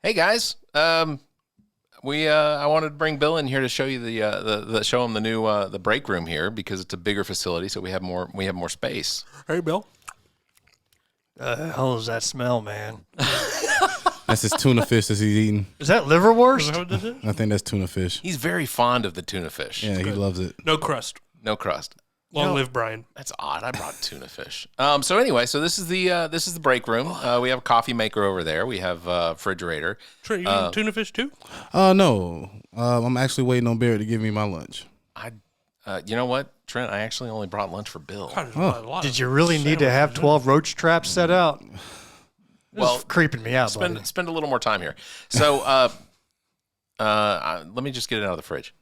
Hey guys, I wanted to bring Bill in here to show you show him the new the break room here because it's a bigger facility, so we have more space. Hey, Bill. The hell is that smell, man? That's his tuna fish that he's eating. Is that liverwurst? Is that what this is? I think that's tuna fish. He's very fond of the tuna fish. Yeah, he loves it. No crust. No crust. Long live Brian. That's odd. I brought tuna fish. So anyway, this is the break room. We have a coffee maker over there. We have a refrigerator. Trent, you eating tuna fish too? No. I'm actually waiting on Barrett to give me my lunch. You know what, Trent? I actually only brought lunch for Bill. God, there's a lot Did of you really need to have 12 roach traps set out? Well, It's creeping me out, buddy. spend a little more time here. So let me just get it out of the fridge.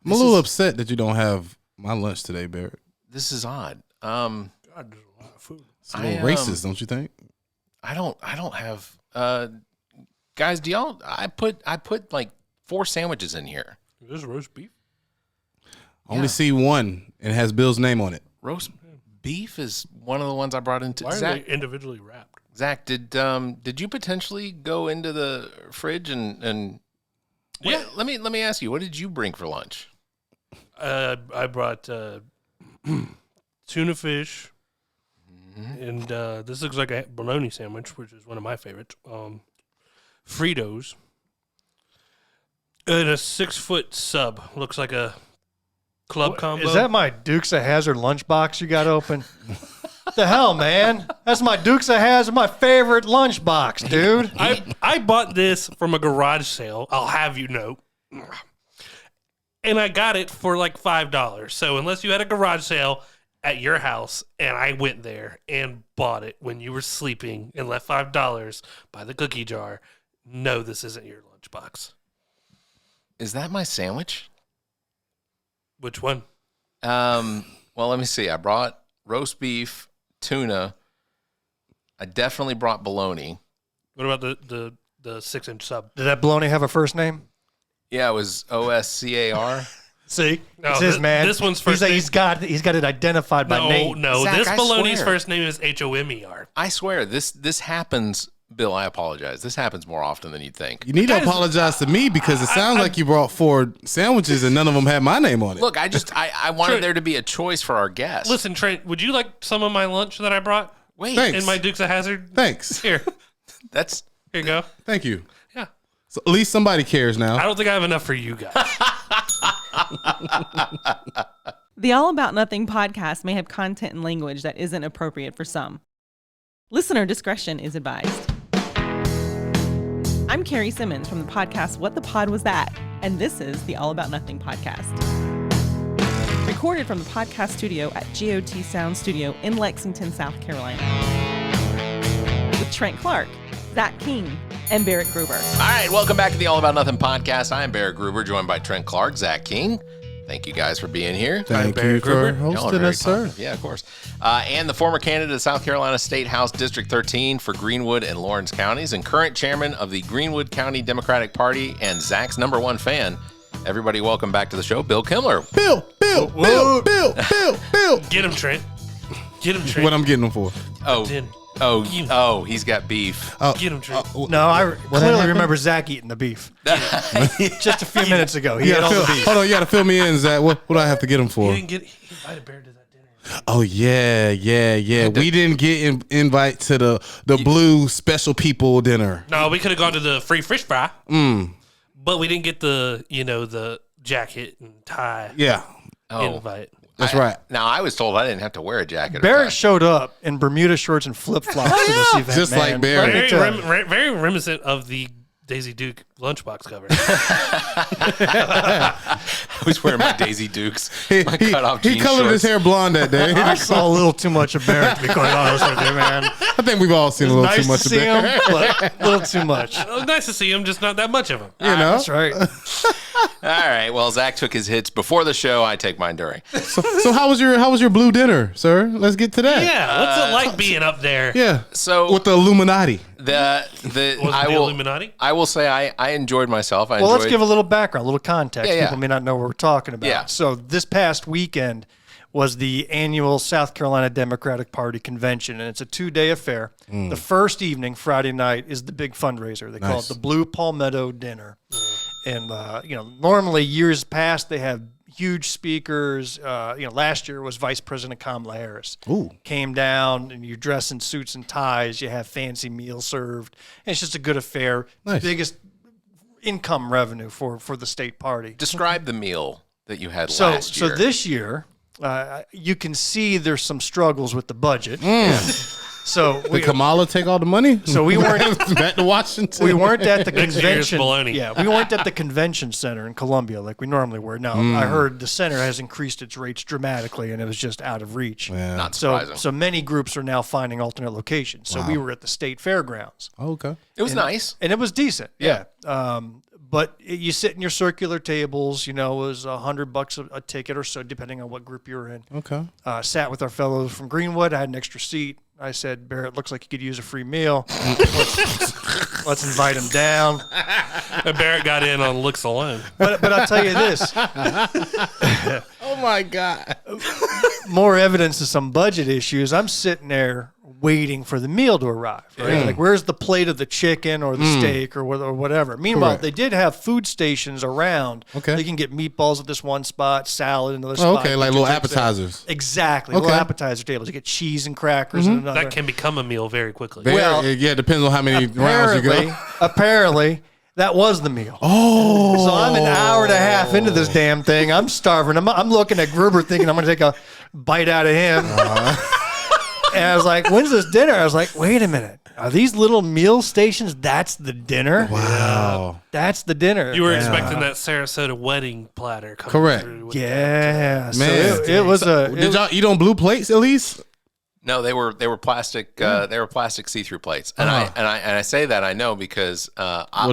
I'm a little upset that you don't have my lunch today, Barrett. This is odd. God, there's a lot of food. It's a little racist, don't you think? I don't have guys, do y'all I put like 4 sandwiches in here. Is this roast beef? I only see one and it has Bill's name on it. Roast beef is one of the ones I brought into. Why are Zach, they individually wrapped? Zach, did you potentially go into the fridge and Yeah. let me ask you, what did you bring for lunch? I brought tuna fish, and this looks like a bologna sandwich, which is one of my favorites. Fritos, and a 6-foot sub. Looks like a club combo. Is that my Dukes of Hazzard lunchbox you got open? The hell, man? That's my Dukes of Hazzard, my favorite lunchbox, dude. I bought this from a garage sale. I'll have you know. And I got it for like $5. So unless you had a garage sale at your house, and I went there and bought it when you were sleeping and left $5 by the cookie jar, no, this isn't your lunchbox. Is that my sandwich? Which one? Well, let me see. I brought roast beef, tuna. I definitely brought bologna. What about the 6-inch sub? Did that bologna have a first name? Yeah, it was OSCAR. See, No, it's his man. this one's first name. He's got it identified by name. No, Zach, this I bologna's swear. first name is Homer. I swear, this happens, Bill, I apologize. This happens more often than you'd think. You need to apologize to me because it sounds like you brought 4 sandwiches and none of them had my name on it. Look, I wanted there to be a choice for our guests. Listen, Trent, would you like some of my lunch that I brought Wait, Thanks. in my Dukes of Hazzard? Thanks. Here that's you go. Thank you. Yeah. So at least somebody cares now. I don't think I have enough for you guys. The All About Nothing podcast may have content and language that isn't appropriate for some. Listener discretion is advised. I'm Carrie Simmons from the podcast What the Pod Was That? And this is the All About Nothing podcast. Recorded from the podcast studio at GOT Sound Studio in Lexington, South Carolina. With Trent Clark, Zach King, and Barrett Gruber. all right. Welcome back to the All About Nothing podcast. I am Barrett Gruber, joined by Trent Clark, Zach King. Thank you guys for being here. Thank Barry you for Gruber. Y'all are hosting very us, sir. positive. Yeah, of course. And the former candidate of South Carolina State House District 13 for Greenwood and Lawrence counties and current chairman of the Greenwood County Democratic Party and Zach's #1 fan. Everybody, welcome back to the show, Bill Kimler. Bill. Get him, Trent. Get him, Trent. What I'm getting them for? He's got beef. Get him, Trent. No, I clearly happened? remember Zach eating the beef. Just a few minutes ago. He ate all the beef. Hold on, you got to fill me in, Zach. What do I have to get him He for? invited Bear to that dinner. Oh, yeah. We didn't get invite to the blue special people dinner. No, we could have gone to the free fish fry. But we didn't get the jacket and tie Yeah, invite. that's right. Now, I was told I didn't have to wear a jacket. or Barrett tie. showed up in Bermuda shorts and flip-flops to this event, Just man. like Barrett. Let me tell you. Very reminiscent of the Daisy Duke lunchbox cover. I was wearing my Daisy Dukes, He cutoff jean colored his shorts. hair blonde that day. I saw a little too much of Barrett, to be quite honest with you, man. I think we've all seen a little Nice too much to of see him, Barrett. but a little too much. Oh, nice to see him, just not that much of him. You know? That's right. All right. Well, Zach took his hits before the show. I take mine during. So how was your blue dinner, sir? Let's get to that. Yeah, what's it like being up there? Yeah. So With the Illuminati. the Was it the Illuminati? I will say I enjoyed myself. Well, let's give a little background, a little context. Yeah, yeah. People may not know what we're talking about. Yeah. So this past weekend, was the annual South Carolina Democratic Party convention, and it's a 2-day affair. The first evening, Friday night, is the big fundraiser. They call it the Blue Palmetto Dinner. And, normally years past, they have huge speakers. Last year was Vice President Kamala Harris. Came down, and you dress in suits and ties. You have fancy meals served. And it's just a good affair. Nice. Biggest income revenue for the state party. Describe the meal that you had last year. So this year, you can see there's some struggles with the budget. So Did Kamala take all the money? So we weren't back to Washington. we weren't at the Next year's convention. baloney. Yeah, we weren't at the convention center in Columbia like we normally were. Now I heard the center has increased its rates dramatically, and it was just out of reach. Yeah. Not So surprising. so many groups are now finding alternate locations. So we were at the state fairgrounds, Oh, okay. It was nice. and it was decent. Yeah. But you sit in your circular tables. It was $100 a ticket or so, depending on what group you were in. Okay. Sat with our fellows from Greenwood. I had an extra seat. I said, Barrett, looks like you could use a free meal. Let's invite him down. And Barrett got in on looks alone. But I'll tell you this, Oh my God. more evidence of some budget issues. I'm sitting there waiting for the meal to arrive, right? Like, where's the plate of the chicken or the steak or whatever? Meanwhile, Correct. they did have food stations around. Okay. They can get meatballs at this one spot, salad in another Oh, spot. okay, like Get your little drinks there. appetizers. Exactly. Okay. Little appetizer tables. You get cheese and crackers in another. That can become a meal very quickly. Well, yeah, it depends on how many rounds you go. Apparently, that was the meal. Oh. So I'm an hour and a half into this damn thing. I'm starving. I'm looking at Gruber thinking I'm going to take a bite out of him. And I was like, when's this dinner? I was like, wait a minute. Are these little meal stations? That's the dinner? Wow. That's the dinner. You were expecting that Sarasota wedding platter coming Correct. through with Yeah. So Man. it was a... Did y'all eat on blue plates at least? No, they were plastic. They were plastic see-through plates, and I say that I know because With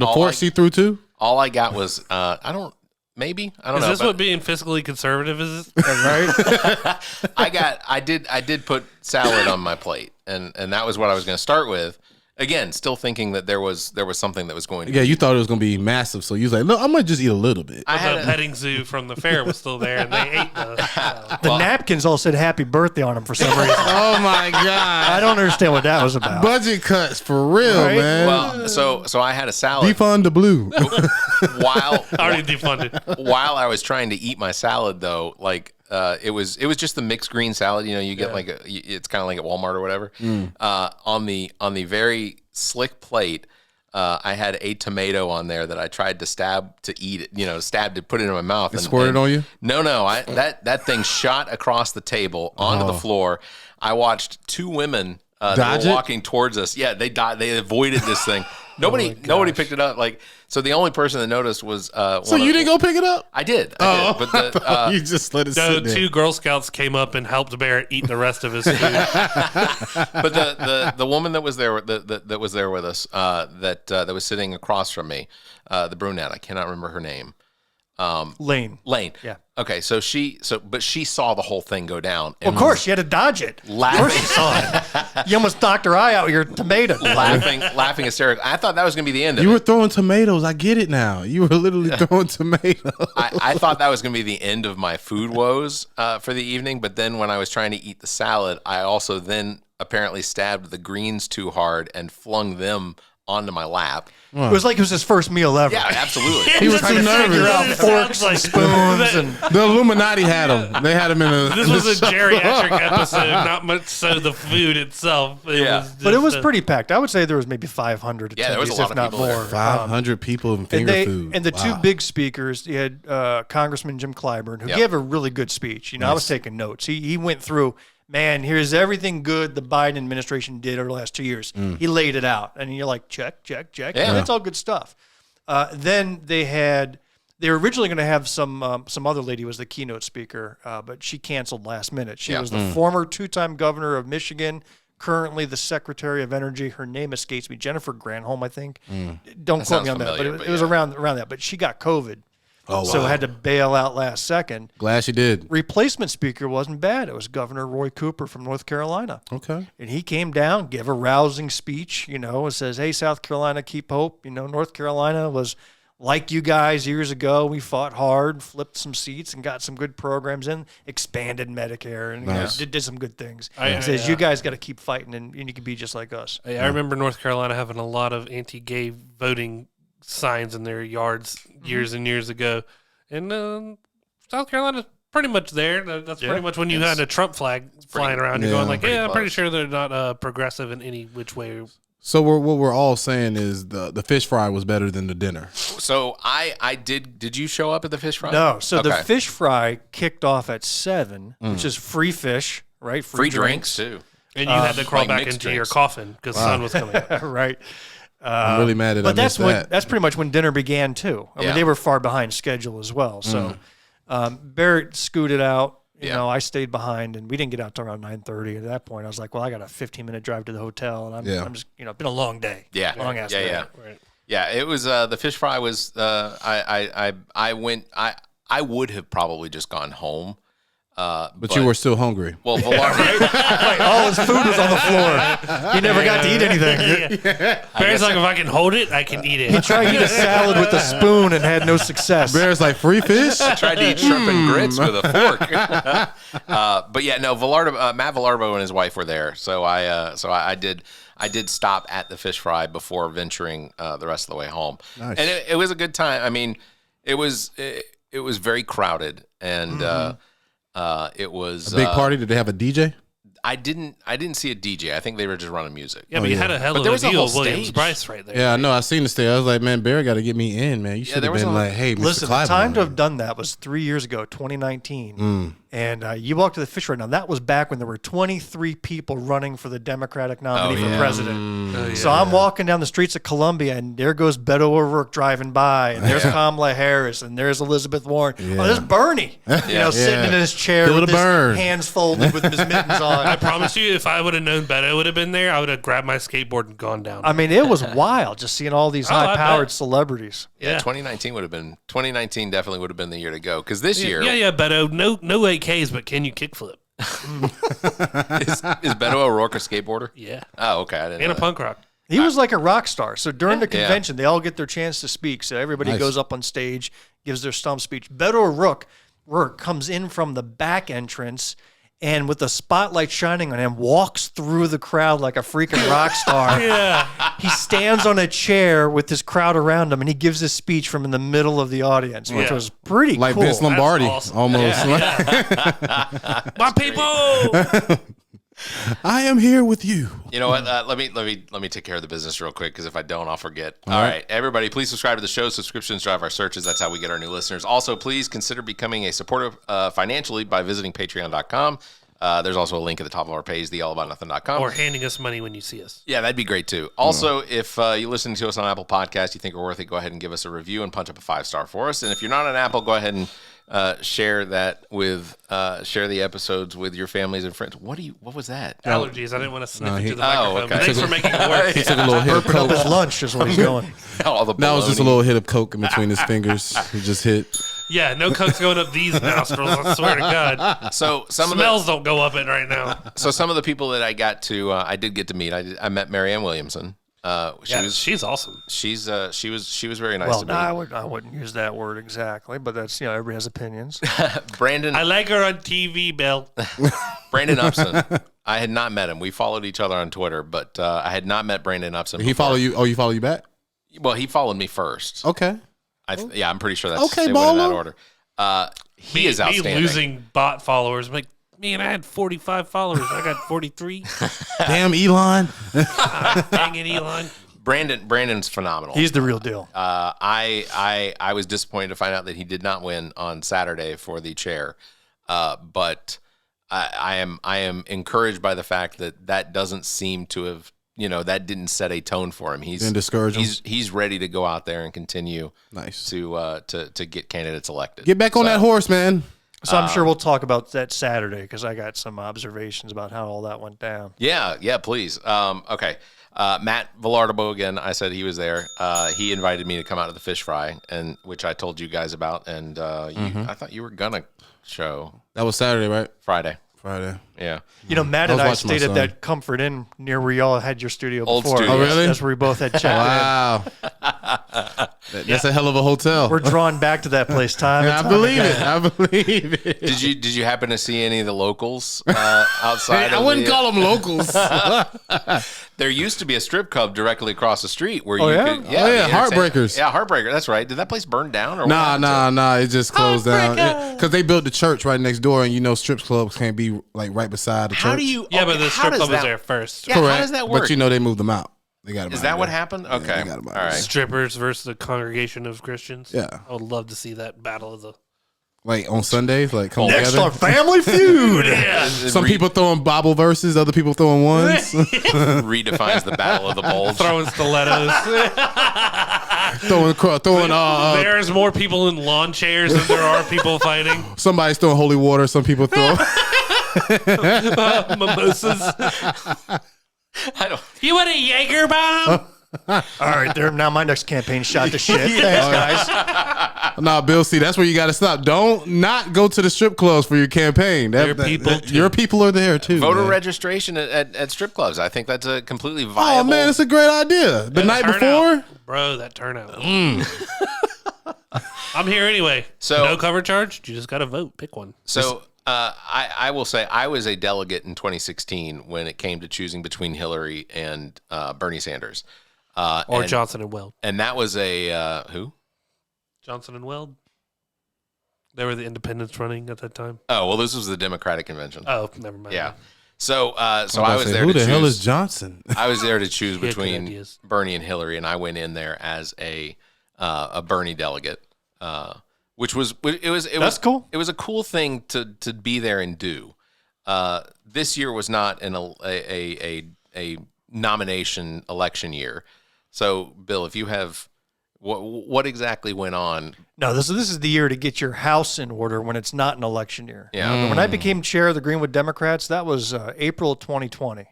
a fork see through too? all I got was I don't Is know. this but what being fiscally conservative is? right? I did put salad on my plate, and that was what I was going to start with. Again, still thinking that there was something that was going to. Yeah, you thought it was going to be massive, so you was like, look, I'm going to just eat a little bit. I had The petting zoo from the fair was still there, and they ate the. The napkins all said happy birthday on them for some reason. Oh, my God. I don't understand what that was about. Budget cuts for real, Right? man. well, so I had a salad Defund the blue. while Already defunded. while I was trying to eat my salad though, like it was just the mixed green salad. You get like it's kind of like at Walmart or whatever. On the very slick plate, I had a tomato on there that I tried to stab to eat it. Stab to put it in my mouth. And squirted on you? No. That thing shot across the table onto the floor. I watched two women that Dodge were it? walking towards us. Yeah, they avoided this thing. Nobody picked it up. Like, so the only person that noticed was So you didn't go pick it up? I did. But You just let it No, sit there. two Girl Scouts came up and helped Barrett eat the rest of his food. but the woman that was there that was there with us that was sitting across from me, the brunette, I cannot remember her name. Lane. Yeah. Okay, so she saw the whole thing go down. Of course, you had to dodge it. Laughing, You almost knocked her eye out with your tomato. laughing hysterically. I thought that was going to be the end of You it. were throwing tomatoes. I get it now. You were literally throwing tomatoes. I thought that was going to be the end of my food woes for the evening. But then when I was trying to eat the salad, I also then apparently stabbed the greens too hard and flung them onto my lap. It was like it was his first meal ever. Yeah, absolutely. He was too Figure nervous. out It forks sounds and like- spoons and The Illuminati had him. They had him in a. This was a geriatric episode, not much so the food itself. Yeah. but it was just pretty packed. I would say there was maybe 500 attendees, Yeah, there was a lot if of not people there. more. 500 people in And finger food. the two big speakers, you had Congressman Jim Clyburn, who Yep. gave a really good speech. I was taking notes. He went through, man, here's everything good the Biden administration did over the last 2 years. He laid it out. And you're like, check, check, check. Yeah. That's all good stuff. Then they were originally going to have some other lady was the keynote speaker, but she canceled last minute. She was the former 2-time governor of Michigan, currently the Secretary of Energy. Her name escapes me, Jennifer Granholm, I think. Don't quote sounds me on that, but familiar, it was yeah. around that. But she got COVID. Oh, So wow. had to bail out last second. Glad she did. Replacement speaker wasn't bad. It was Governor Roy Cooper from North Carolina. Okay. And he came down, gave a rousing speech, and says, hey, South Carolina, keep hope. North Carolina was like you guys years ago, we fought hard, flipped some seats, and got some good programs in, expanded Medicare, and did some good things. He says, you guys got to keep fighting, and you can be just like us. I remember North Carolina having a lot of anti-gay voting signs in their yards years and years ago. And South Carolina's pretty much there. That's pretty much when you had a Trump flag flying around. You're going like, I'm pretty sure they're not progressive in any which way. So what we're all saying is the fish fry was better than the dinner. So I did you show up at the fish fry? No. So the fish fry kicked off at 7, which is free fish, right? Free drinks too. And you had to crawl like back into your coffin because the sun was coming. Right. I'm really mad at but that's that's pretty much when dinner began too. I mean, they were far behind schedule as well. So Barrett scooted out. You know, I stayed behind, and we didn't get out till around 9:30. At that point, I was like, "Well, I got a 15-minute drive to the hotel, and I'm just, it's been a long day, long ass day." Yeah. It was the fish fry was. I would have probably just gone home. But you were still hungry. Well, Velarde, like, all his food was on the floor. He never got to eat anything. Barry's like, if I can hold it, I can eat it. He tried to eat a salad with a spoon and had no success. Barry's like, free fish? I tried to eat shrimp and grits with a fork. But yeah, no, Matt Velardo and his wife were there, so I did stop at the fish fry before venturing the rest of the way home, and it was a good time. I mean, it was very crowded, and it was a big party. Did they have a DJ? I didn't see a DJ. I think they were just running music. Yeah, but you had a hell of a deal with Williams Bryce right there. Yeah, I know. I seen the stage. I was like, man, Barry got to get me in, man. You should have been like, hey, Mr. Listen, Clyburn. the time to have done that was 3 years ago, 2019. And you walked to the fish right now. That was back when there were 23 people running for the Democratic nominee for president. So I'm walking down the streets of Columbia, and there goes Beto O'Rourke driving by, and there's Kamala Harris, and there's Elizabeth Warren. Oh, there's Bernie, sitting in his chair with his hands folded with his mittens on. I promise you, if I would have known Beto would have been there, I would have grabbed my skateboard and gone down. I mean, it was wild just seeing all these high-powered celebrities. Yeah, 2019 definitely would have been the year to go, because this year, Beto, no 8Ks, but can you kickflip? is Beto O'Rourke a skateboarder? Yeah. Oh, okay. I didn't know and a that. punk rock. He was like a rock star. So during the convention, they all get their chance to speak. So everybody goes up on stage, gives their stump speech. Beto O'Rourke comes in from the back entrance, and with the spotlight shining on him, walks through the crowd like a freaking rock star. He stands on a chair with his crowd around him, and he gives his speech from in the middle of the audience, which was pretty like cool. Vince Lombardi, awesome. almost. My people! I am here with you. You know what? Let me take care of the business real quick, because if I don't, I'll forget. All right, everybody, please subscribe to the show. Subscriptions drive our searches. That's how we get our new listeners. Also, please consider becoming a supporter financially by visiting patreon.com. There's also a link at the top of our page, theallaboutnothing.com. Or handing us money when you see us. Yeah, that'd be great too. Also, if you're listening to us on Apple Podcasts, you think we're worth it, go ahead and give us a review and punch up a 5-star for us. And if you're not on Apple, go ahead and share the episodes with your families and friends. What was that? Allergies. I didn't want to sniff into the microphone. Okay. But thanks for making it work. He took a little hit of Burping up coke. his lunch is what he's doing. All the That was just a baloney. little hit of coke in between his fingers. He just hit. Yeah, no coke's going up these nostrils. I swear to God. So Smells don't go up it right now. So some of the people that I got to, I did get to meet. I met Marianne Williamson. She's awesome. She was very nice Well, to me. I wouldn't use that word exactly, but that's, everybody has opinions. Brandon I like her on TV, Bill. Brandon Upson. I had not met him. We followed each other on Twitter, but I had not met Brandon Upson. He follow you? Oh, you follow you back? Well, he followed me first. Okay. I'm pretty sure that's Okay, it went in that Bolo. order. He is outstanding. Me losing bot followers. I'm like, man, I had 45 followers. I got 43. Damn, Elon. Dang it, Elon. Brandon's phenomenal. He's the real deal. I was disappointed to find out that he did not win on Saturday for the chair, but I am encouraged by the fact that doesn't seem to have, that didn't set a tone for him. Didn't discourage him. He's ready to go out there and continue Nice. to get candidates elected. Get back on that horse, man. So I'm sure we'll talk about that Saturday because I got some observations about how all that went down. Yeah, please. Okay. Matt Velardo again. I said he was there. He invited me to come out to the fish fry, and which I told you guys about. And I thought you were gonna show That was Saturday, right? Friday. Yeah. Matt I and was I watching my stayed at son. that Comfort Inn near where y'all had your studio Old before. studio. Oh, really? That's where we both had checked in. Wow. That's a hell of a hotel. We're drawn back to that place time. I believe it. I believe it. Did you happen to see any of the locals outside? I wouldn't call them locals. There used to be a strip club directly across the street where Oh, you yeah? could. Oh, yeah, the Heartbreakers. Yeah, Heartbreaker. That's right. Did that place burn down or what Nah, happened to it? nah. It just closed down because they built the church right next door, and strip clubs can't be like right beside the church. How do you? Yeah, okay, but the how strip does club was that- there first. Yeah, Correct. how does that work? But they moved them out. They got them. Is that what happened? Okay, they got 'em all out right. there. Strippers versus the congregation of Christians. Yeah. I would love to see that battle of the. Like on Sundays, like come Next together. on Family Feud. Some people throwing Bible verses, other people throwing ones. redefines the battle of the bulge. Throwing stilettos. throwing. There's more people in lawn chairs than there are people fighting. Somebody's throwing holy water. Some people throw. Mimosas. I don't. You want a Jaeger bomb? All right, there. Now my next campaign shot to shit. Thanks, guys. Nah, Bill. See, that's where you got to stop. Don't not go to the strip clubs for your campaign. Your people are there too. Voter man. registration at strip clubs. I think that's a completely viable. Oh man, it's a great idea. The night before. Bro, that turnout. I'm here anyway. So- no cover charge. You just got to vote. Pick one. So I will say I was a delegate in 2016 when it came to choosing between Hillary and Bernie Sanders. Or Johnson and Weld. And that was a who? Johnson and Weld. They were the independents running at that time. Oh, well, this was the Democratic convention. Oh, never mind. Yeah. So I was there Who to the hell choose. is Johnson? I was there to choose He had good between ideas. Bernie and Hillary, and I went in there as a Bernie delegate, which was That's cool. It was a cool thing to be there and do. This year was not a nomination election year. So, Bill, if you have what exactly went on? No, this is the year to get your house in order when it's not an election year. Yeah. When I became chair of the Greenwood Democrats, that was April 2020.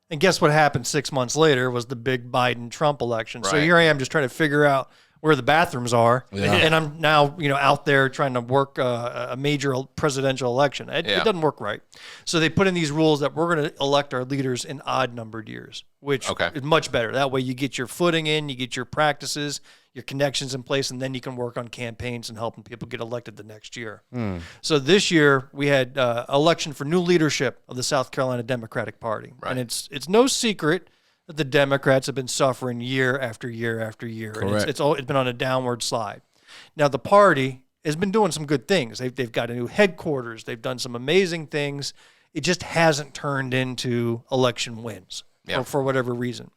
And guess what happened 6 months later was the big Biden-Trump election. So Right. here I am just trying to figure out where the bathrooms are. Yeah. And I'm now, out there trying to work a major presidential election. It doesn't work right. So they put in these rules that we're going to elect our leaders in odd-numbered years, which is much better. That way you get your footing in, you get your practices, your connections in place, and then you can work on campaigns and helping people get elected the next year. So this year we had election for new leadership of the South Carolina Democratic Party. Right. And it's no secret that the Democrats have been suffering year after year after year. Correct. And it's been on a downward slide. Now, the party has been doing some good things. They've got a new headquarters. They've done some amazing things. It just hasn't turned into election wins for whatever reason.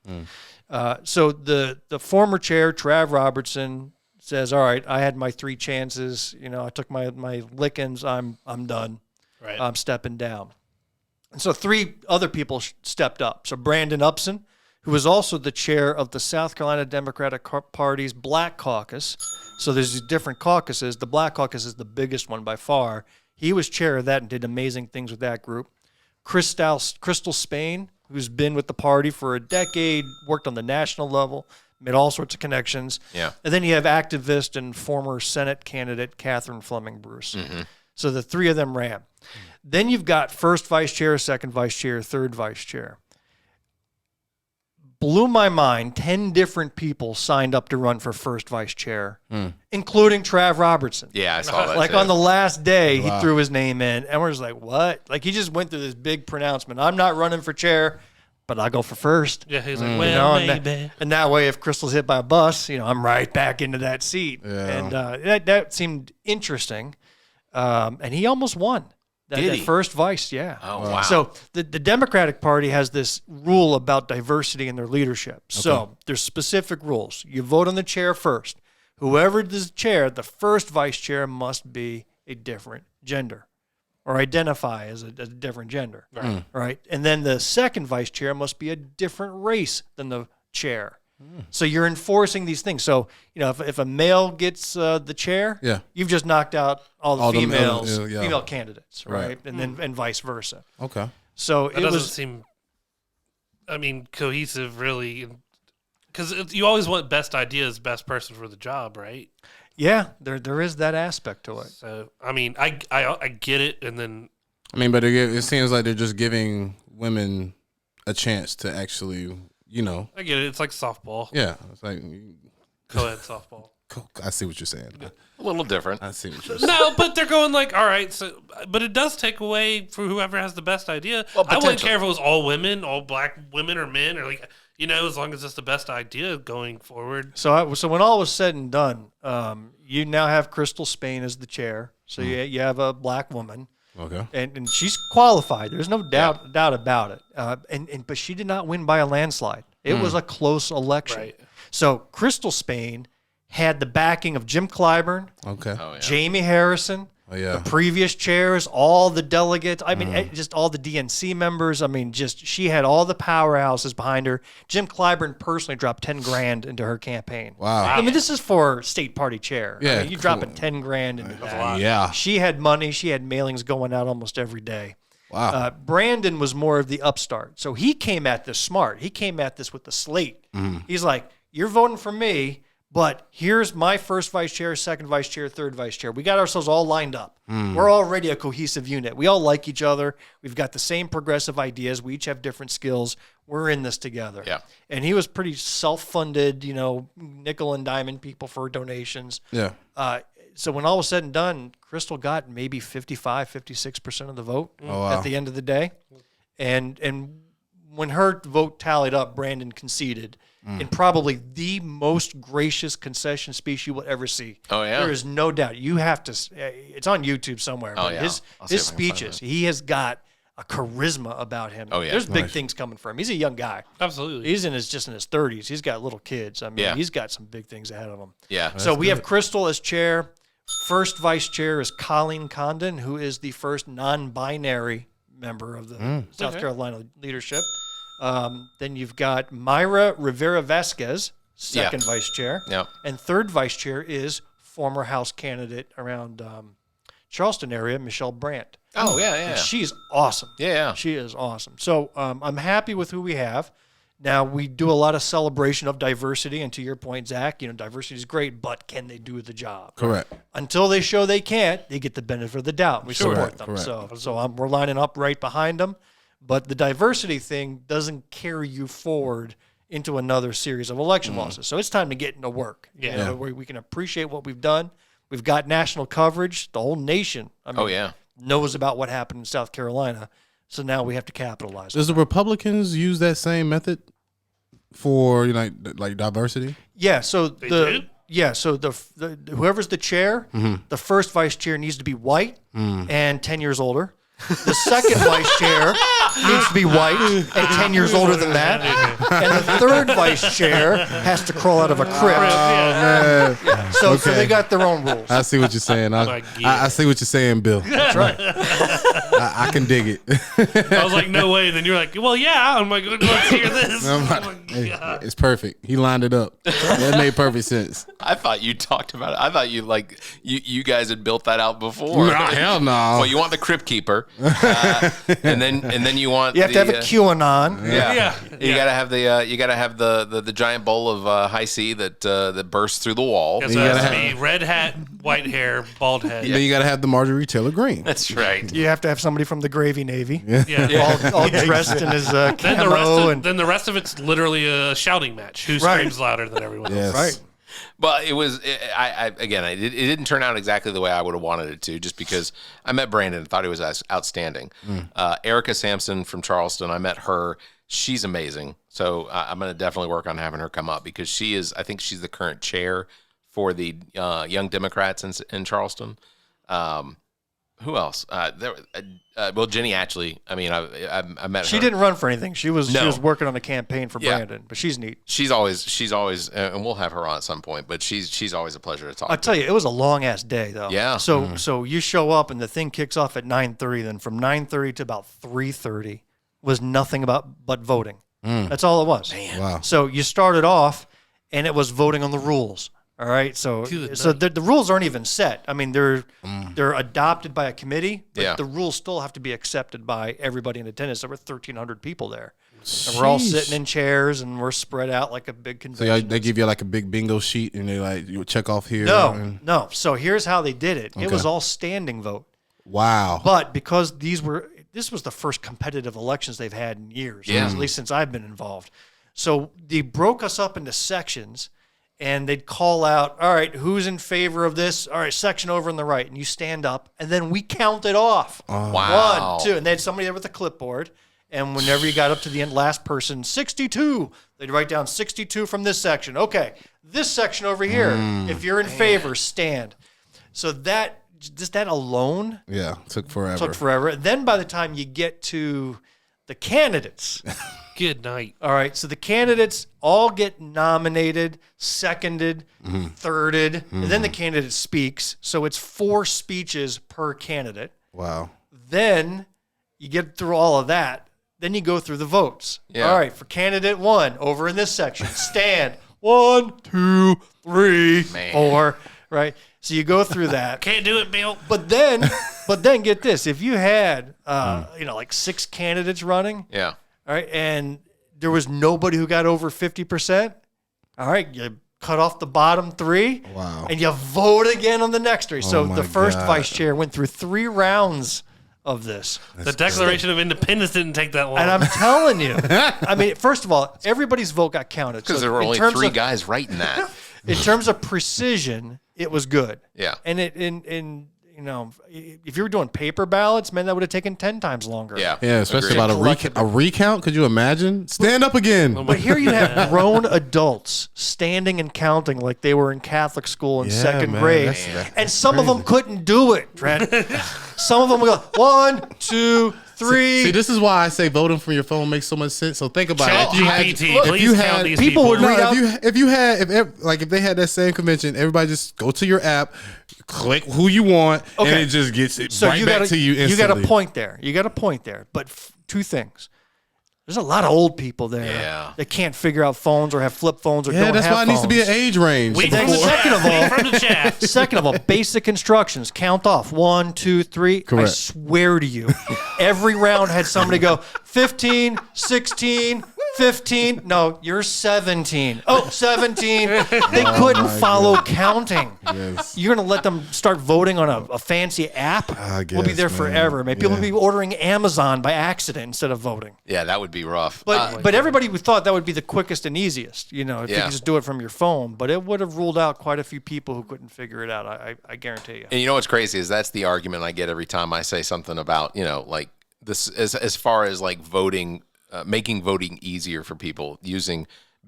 So the former chair, Trav Robertson, says, all right, I had my 3 chances. I took my lickings. I'm done. Right. I'm stepping down. And so 3 other people stepped up. So Brandon Upson, who was also the chair of the South Carolina Democratic Party's Black Caucus. So there's these different caucuses. The Black Caucus is the biggest one by far. He was chair of that and did amazing things with that group. Crystal Spain, who's been with the party for a decade, worked on the national level, made all sorts of connections. Yeah. And then you have activist and former Senate candidate Catherine Fleming Bruce. So the 3 of them ran. Then you've got first vice chair, second vice chair, third vice chair. Blew my mind, 10 different people signed up to run for first vice chair, including Trav Robertson. Yeah, I saw that. Like too. on the last day, he threw his name in, and we're just like, what? Like he just went through this big pronouncement. I'm not running for chair, but I'll go for first. Yeah, he's like, well, maybe. And that way, if Crystal's hit by a bus, I'm right back into that seat. Yeah. And that seemed interesting. And he almost won. Did That he? first vice, yeah. Oh, wow. So the Democratic Party has this rule about diversity in their leadership. So there's specific rules. You vote on the chair first. Whoever is the chair, the first vice chair must be a different gender or identify as a different gender. Right. And then the second vice chair must be a different race than the chair. So you're enforcing these things. So, if a male gets the chair, you've just knocked out all the females, female candidates, right? And then and vice versa. Okay. So That doesn't seem, cohesive, really. Because you always want best ideas, best person for the job, right? yeah, there is that aspect to it. So, I get it, and then But it seems like they're just giving women a chance to actually, I get it. It's like softball. yeah. It's like co-ed softball. I see what you're saying. A little different. I see what you're saying. No, but they're going like, all right, so, but it does take away for whoever has the best idea. Well, I wouldn't care if it was all women, all black women or men, or like, as long as it's the best idea going forward. So when all was said and done, you now have Crystal Spain as the chair. So you have a black woman. Okay. And she's qualified. There's no doubt about it. But she did not win by a landslide. It was a close election. Right. So Crystal Spain had the backing of Jim Clyburn, Jamie Harrison, the previous chairs, all the delegates. I mean, just all the DNC members. I mean, she had all the powerhouses behind her. Jim Clyburn personally dropped $10,000 into her campaign. Wow. I mean, this is for state party chair. Yeah, I mean, you dropping $10,000 into that. Yeah. She had money. She had mailings going out almost every day. Wow. Brandon was more of the upstart. So he came at this smart. He came at this with the slate. He's like, you're voting for me, but here's my first vice chair, second vice chair, third vice chair. We got ourselves all lined up. We're already a cohesive unit. We all like each other. We've got the same progressive ideas. We each have different skills. We're in this together. Yeah. And he was pretty self-funded, nickel and diamond people for donations. Yeah. So when all was said and done, Crystal got maybe 56% of the vote at the end of the day. And when her vote tallied up, Brandon conceded in probably the most gracious concession speech you will ever see. Oh, yeah? There is no doubt. You have to – it's on YouTube somewhere. Oh, but yeah. His speeches, he has got a charisma about him. Oh, yeah. There's big things coming for him. He's a young guy. Absolutely. He's just in his 30s. He's got little kids. I mean, he's got some big things ahead of him. Yeah. So we have Crystal as chair. First vice chair is Colleen Condon, who is the first non-binary member of the South Carolina leadership. Then you've got Myra Rivera Vasquez, second vice chair. Yeah. And third vice chair is former House candidate around Charleston area, Michelle Brandt. Oh, yeah. And she's awesome. Yeah. She is awesome. So I'm happy with who we have. Now, we do a lot of celebration of diversity, and to your point, Zach, diversity is great, but can they do the job? Correct. Until they show they can't, they get the benefit of the doubt. We support them. Correct. So we're lining up right behind them. But the diversity thing doesn't carry you forward into another series of election losses. So it's time to get into work. Yeah. Where we can appreciate what we've done. We've got national coverage. The whole nation knows about what happened in South Carolina. So now we have to capitalize. Does the Republicans use that same method for like diversity? Yeah. So They do? So the whoever's the chair, the first vice chair needs to be white and 10 years older. The second vice chair needs to be white and 10 years older than that. And the third vice chair has to crawl out of a crypt. So they got their own rules. I see what you're saying. I see what you're saying, Bill. That's right. I can dig it. I was like, no way. Then you're like, well, yeah. I'm like, let's hear this. It's perfect. He lined it up. That made perfect sense. I thought you talked about it. I thought you guys had built that out before. Nah, hell no. Well, you want the crypt keeper, and then you want You have to have a QAnon. Yeah. You gotta have the giant bowl of high C that bursts through the wall. So it has to be red hat, white hair, bald head. Then you got to have the Marjorie Taylor Greene. That's right. You have to have somebody from the Gravy Navy. Yeah. All dressed in his Then camo. the rest of it's literally a shouting match. Who screams louder than everyone else? Right. But it was, it didn't turn out exactly the way I would have wanted it to, just because I met Brandon and thought he was outstanding. Erica Sampson from Charleston, I met her. She's amazing. So I'm going to definitely work on having her come up, because I think she's the current chair for the Young Democrats in Charleston. Who else? Jenny Atchley. I mean, I met her. She didn't run for anything. She was working on a campaign for Brandon, but she's neat. She's always, and we'll have her on at some point. But she's always a pleasure to talk to. I'll tell you, it was a long ass day though. Yeah. So you show up and the thing kicks off at 9:30. Then from 9:30 to about 3:30 was nothing but voting. That's all it was. Man. Wow. So you started off, and it was voting on the rules. All right, so the rules aren't even set. I mean, they're adopted by a committee, but the rules still have to be accepted by everybody in attendance. There were 1,300 people there, and we're all sitting in chairs, and we're spread out like a big convention. So they give you like a big bingo sheet, and they like you check off here. No. So here's how they did it. Okay. It was all standing vote. Wow. But because this was the first competitive elections they've had in years, at least since I've been involved. So they broke us up into sections. and they'd call out, all right, who's in favor of this? All right, section over on the right. And you stand up, and then we count it off. Wow. 1, 2. And they had somebody there with a clipboard. And whenever you got up to the end, last person, 62, they'd write down 62 from this section. Okay, this section over here, if you're in favor, stand. So just that alone took forever. Then by the time you get to the candidates. Good night. All right, so the candidates all get nominated, seconded, thirded, and then the candidate speaks. So it's 4 speeches per candidate. Wow. Then you get through all of that. Then you go through the votes. Yeah. All right, for candidate 1, over in this section, stand. 1, 2, 3, 4. Right. So you go through that. Can't do it, Bill. But then get this: if you had, like 6 candidates running, Yeah. all right, and there was nobody who got over 50%, all right, you cut off the bottom 3, Wow. and you vote again on the next 3. So my the first God. vice chair went through 3 rounds of this. The Declaration of Independence didn't take that long. And I'm telling you, I mean, first of all, everybody's vote got counted. Because So there were in only terms 3 of- guys writing that. In terms of precision, it was good. Yeah. And if you were doing paper ballots, man, that would have taken 10 times longer. Yeah. Yeah, especially Agreed. about a recount. Could you imagine? Stand up again. But here you have grown adults standing and counting like they were in Catholic school in Yeah, second man, grade. that's And some of them couldn't do it, Trent. Some of them would go, 1, 2, 3. See, this is why I say voting from your phone makes so much sense. So think about it. ChatGPT, please count these people people. would read out- If they had that same convention, everybody just go to your app, click who you want, and Okay. it just gets it So right you back got to you instantly. You got a point there. But 2 things. There's a lot of old people there Yeah. that can't figure out phones or have flip phones or Yeah, don't that's have why it needs to be an phones. age range. We Then from the second of all- from the chat. Second of all, basic instructions. Count off. 1, 2, 3. I Correct. swear to you, every round had somebody go 15, 16, 15. No, you're 17. Oh, 17. They couldn't follow counting. Yes. You're going to let them start voting on a fancy app? I We'll be guess, there man. forever, man. People Yeah. will be ordering Amazon by accident instead of voting. Yeah, that would be rough. But everybody thought that would be the quickest and easiest, if you Yeah. could just do it from your phone. But it would have ruled out quite a few people who couldn't figure it out. I guarantee you. And you know what's crazy is that's the argument I get every time I say something about, like this, as far as like voting, making voting easier for people,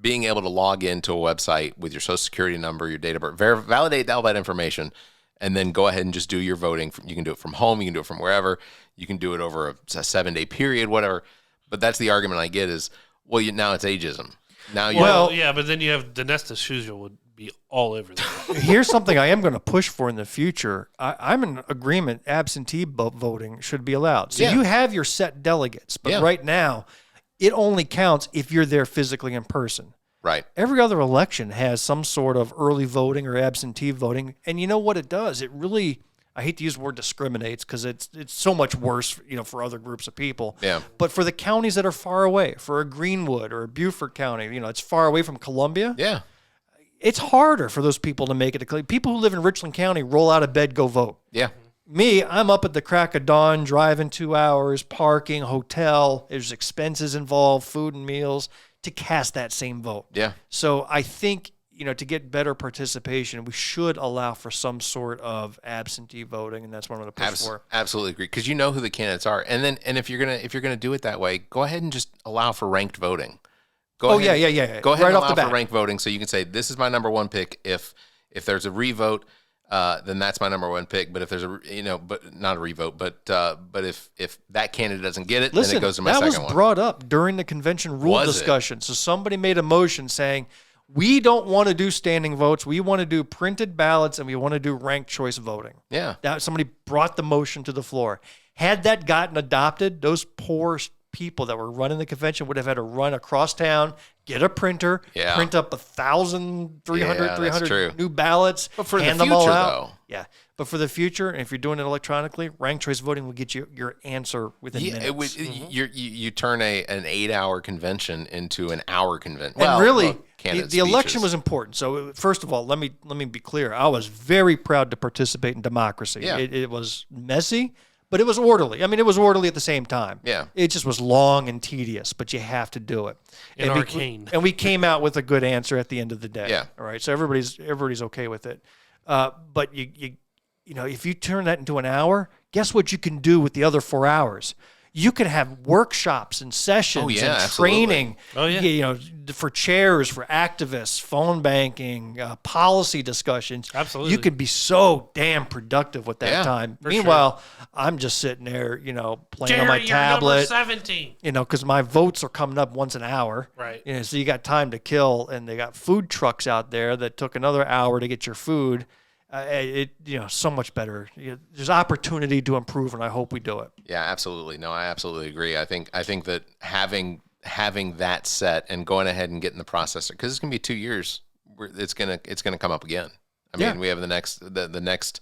being able to log into a website with your social security number, your date of birth, validate all that information, and then go ahead and just do your voting. You can do it from home. You can do it from wherever. You can do it over a 7-day period, whatever. But that's the argument I get is, well, now it's ageism. Now you Well, yeah, but then you have Dinestra Schuzel would be all over that. Here's something I am going to push for in the future. I'm in agreement absentee voting should be allowed. So Yeah. you have your set delegates, but Yeah. right now it only counts if you're there physically in person. right. Every other election has some sort of early voting or absentee voting. And you know what it does? It really, I hate to use the word discriminates because it's so much worse, for other groups of people. Yeah. But for the counties that are far away, for a Greenwood or a Beaufort County, it's far away from Columbia. Yeah. It's harder for those people to make it. People who live in Richland County roll out of bed, go vote. Yeah. Me, I'm up at the crack of dawn, driving 2 hours, parking, hotel. There's expenses involved, food and meals to cast that same vote. Yeah. So I think, to get better participation, we should allow for some sort of absentee voting, and that's what I'm going to push for. Absolutely agree, because you know who the candidates are, and if you're gonna do it that way, go ahead and just allow for ranked voting. Go ahead, yeah. Go ahead Right and off the allow for bat. ranked voting, so you can say this is my number 1 pick. If there's a revote, then that's my number 1 pick. But if there's but not a revote, but if that candidate doesn't get it, Listen, then it goes to my that second was one. brought up during the convention rule Was it? discussion. So somebody made a motion saying, we don't want to do standing votes. We want to do printed ballots, and we want to do ranked choice voting. Yeah. That somebody brought the motion to the floor. Had that gotten adopted, those poor people that were running the convention would have had to run across town, get a printer, Yeah. print up 1,300, Yeah, that's true. new ballots, But for the hand them all future, out. though. Yeah, but for the future, and if you're doing it electronically, ranked choice voting will get you your answer within minutes. It would, you turn an 8-hour convention into an hour convention. And really, the candidate election speeches. was important. So first of all, let me be clear. I was very proud to participate in democracy. Yeah. It was messy, But it was orderly. I mean, it was orderly at the same time. Yeah. It just was long and tedious, but you have to do it. And arcane. And we came out with a good answer at the end of the day. Yeah. All right. So everybody's okay with it. But you know, if you turn that into an hour, guess what you can do with the other 4 hours? You can have workshops and sessions and training. Oh, yeah. You know, for chairs, for activists, phone banking, policy discussions. Absolutely. You could be so damn productive with that time. Meanwhile, I'm just sitting there, you know, playing on my tablet. You're number 17. You know, because my votes are coming up once an hour. Right. You know, so you got time to kill, and they got food trucks out there that took another hour to get your food. You know, so much better. There's opportunity to improve, and I hope we do it. Yeah, absolutely. No, I absolutely agree. I think that having that set and going ahead and getting the processor, because it's gonna be 2 years. It's gonna come up again. I mean, we have the next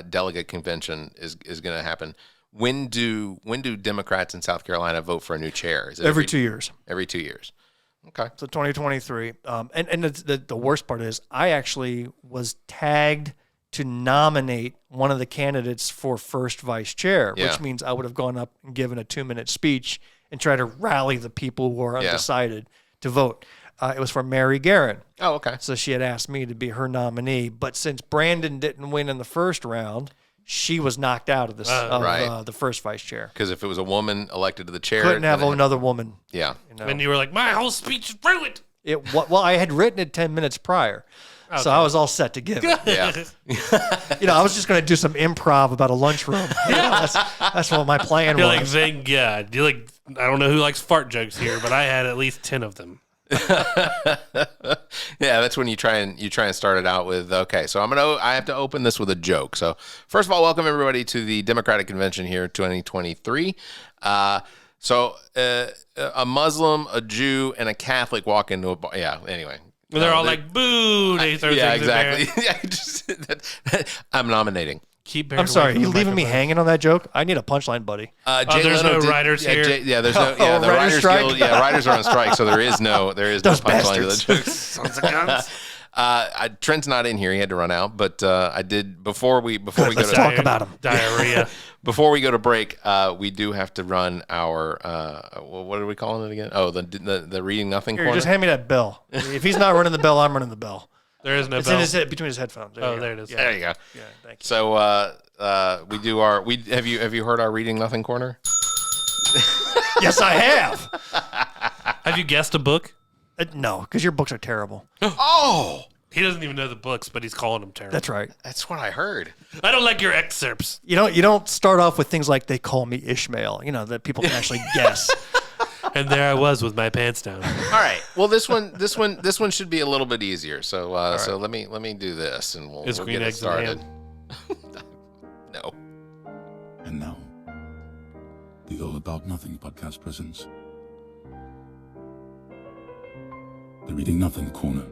delegate convention is gonna happen. When do Democrats in South Carolina vote for a new chair? Is it every 2 years? Every 2 years. Okay. So 2023. And the worst part is I actually was tagged to nominate one of the candidates for first vice chair, which means I would have gone up and given a 2-minute speech and try to rally the people who are undecided to vote. It was for Mary Guerin. Oh, okay. So she had asked me to be her nominee. But since Brandon didn't win in the first round, she was knocked out of the first vice chair. Because if it was a woman elected to the chair, couldn't have another woman. Yeah. You know? And you were like, my whole speech is ruined. Well, I had written it 10 minutes prior. Okay. So I was all set to give it. Yeah. You know, I was just going to do some improv about a lunchroom. You know, that's what my plan You're was. like, thank God. You're like, I don't know who likes fart jokes here, but I had at least 10 of them. Yeah, that's when you try and start it out with, okay, so I have to open this with a joke. So first of all, welcome everybody to the Democratic Convention here 2023. So a Muslim, a Jew, and a Catholic walk into a bar. Yeah, anyway. And they're all like, boo. Yeah, exactly. I'm nominating. I'm sorry, are you leaving me hanging on that joke? I need a punchline, buddy. There's no writers here. There's no. Yeah, the Writers Guild. Yeah, writers are on strike, so there is no punchline to the joke. Sons of guns. Trent's not in here; he had to run out. But I did before we go to talk about him. Diarrhea. Before we go to break, we do have to run our what are we calling it again? Oh, the reading nothing corner. Just hand me that bell. If he's not running the bell, I'm running the bell. There is no it's bell. in his head, between his headphones. There it is. Yeah. There you go. Yeah, thank you. So we do our have you heard our reading nothing corner? Yes, I have. Have you guessed a book? No, because your books are terrible. Oh, he doesn't even know the books, but he's calling them terrible. That's right. That's what I heard. I don't like your excerpts. You don't start off with things like they call me Ishmael. You know that people can actually guess. And there I was with my pants down. All right. Well, this one should be a little bit easier. So right. So let me do this, and we'll get it started. No. And now, the All About Nothing podcast presents the Reading Nothing Corner.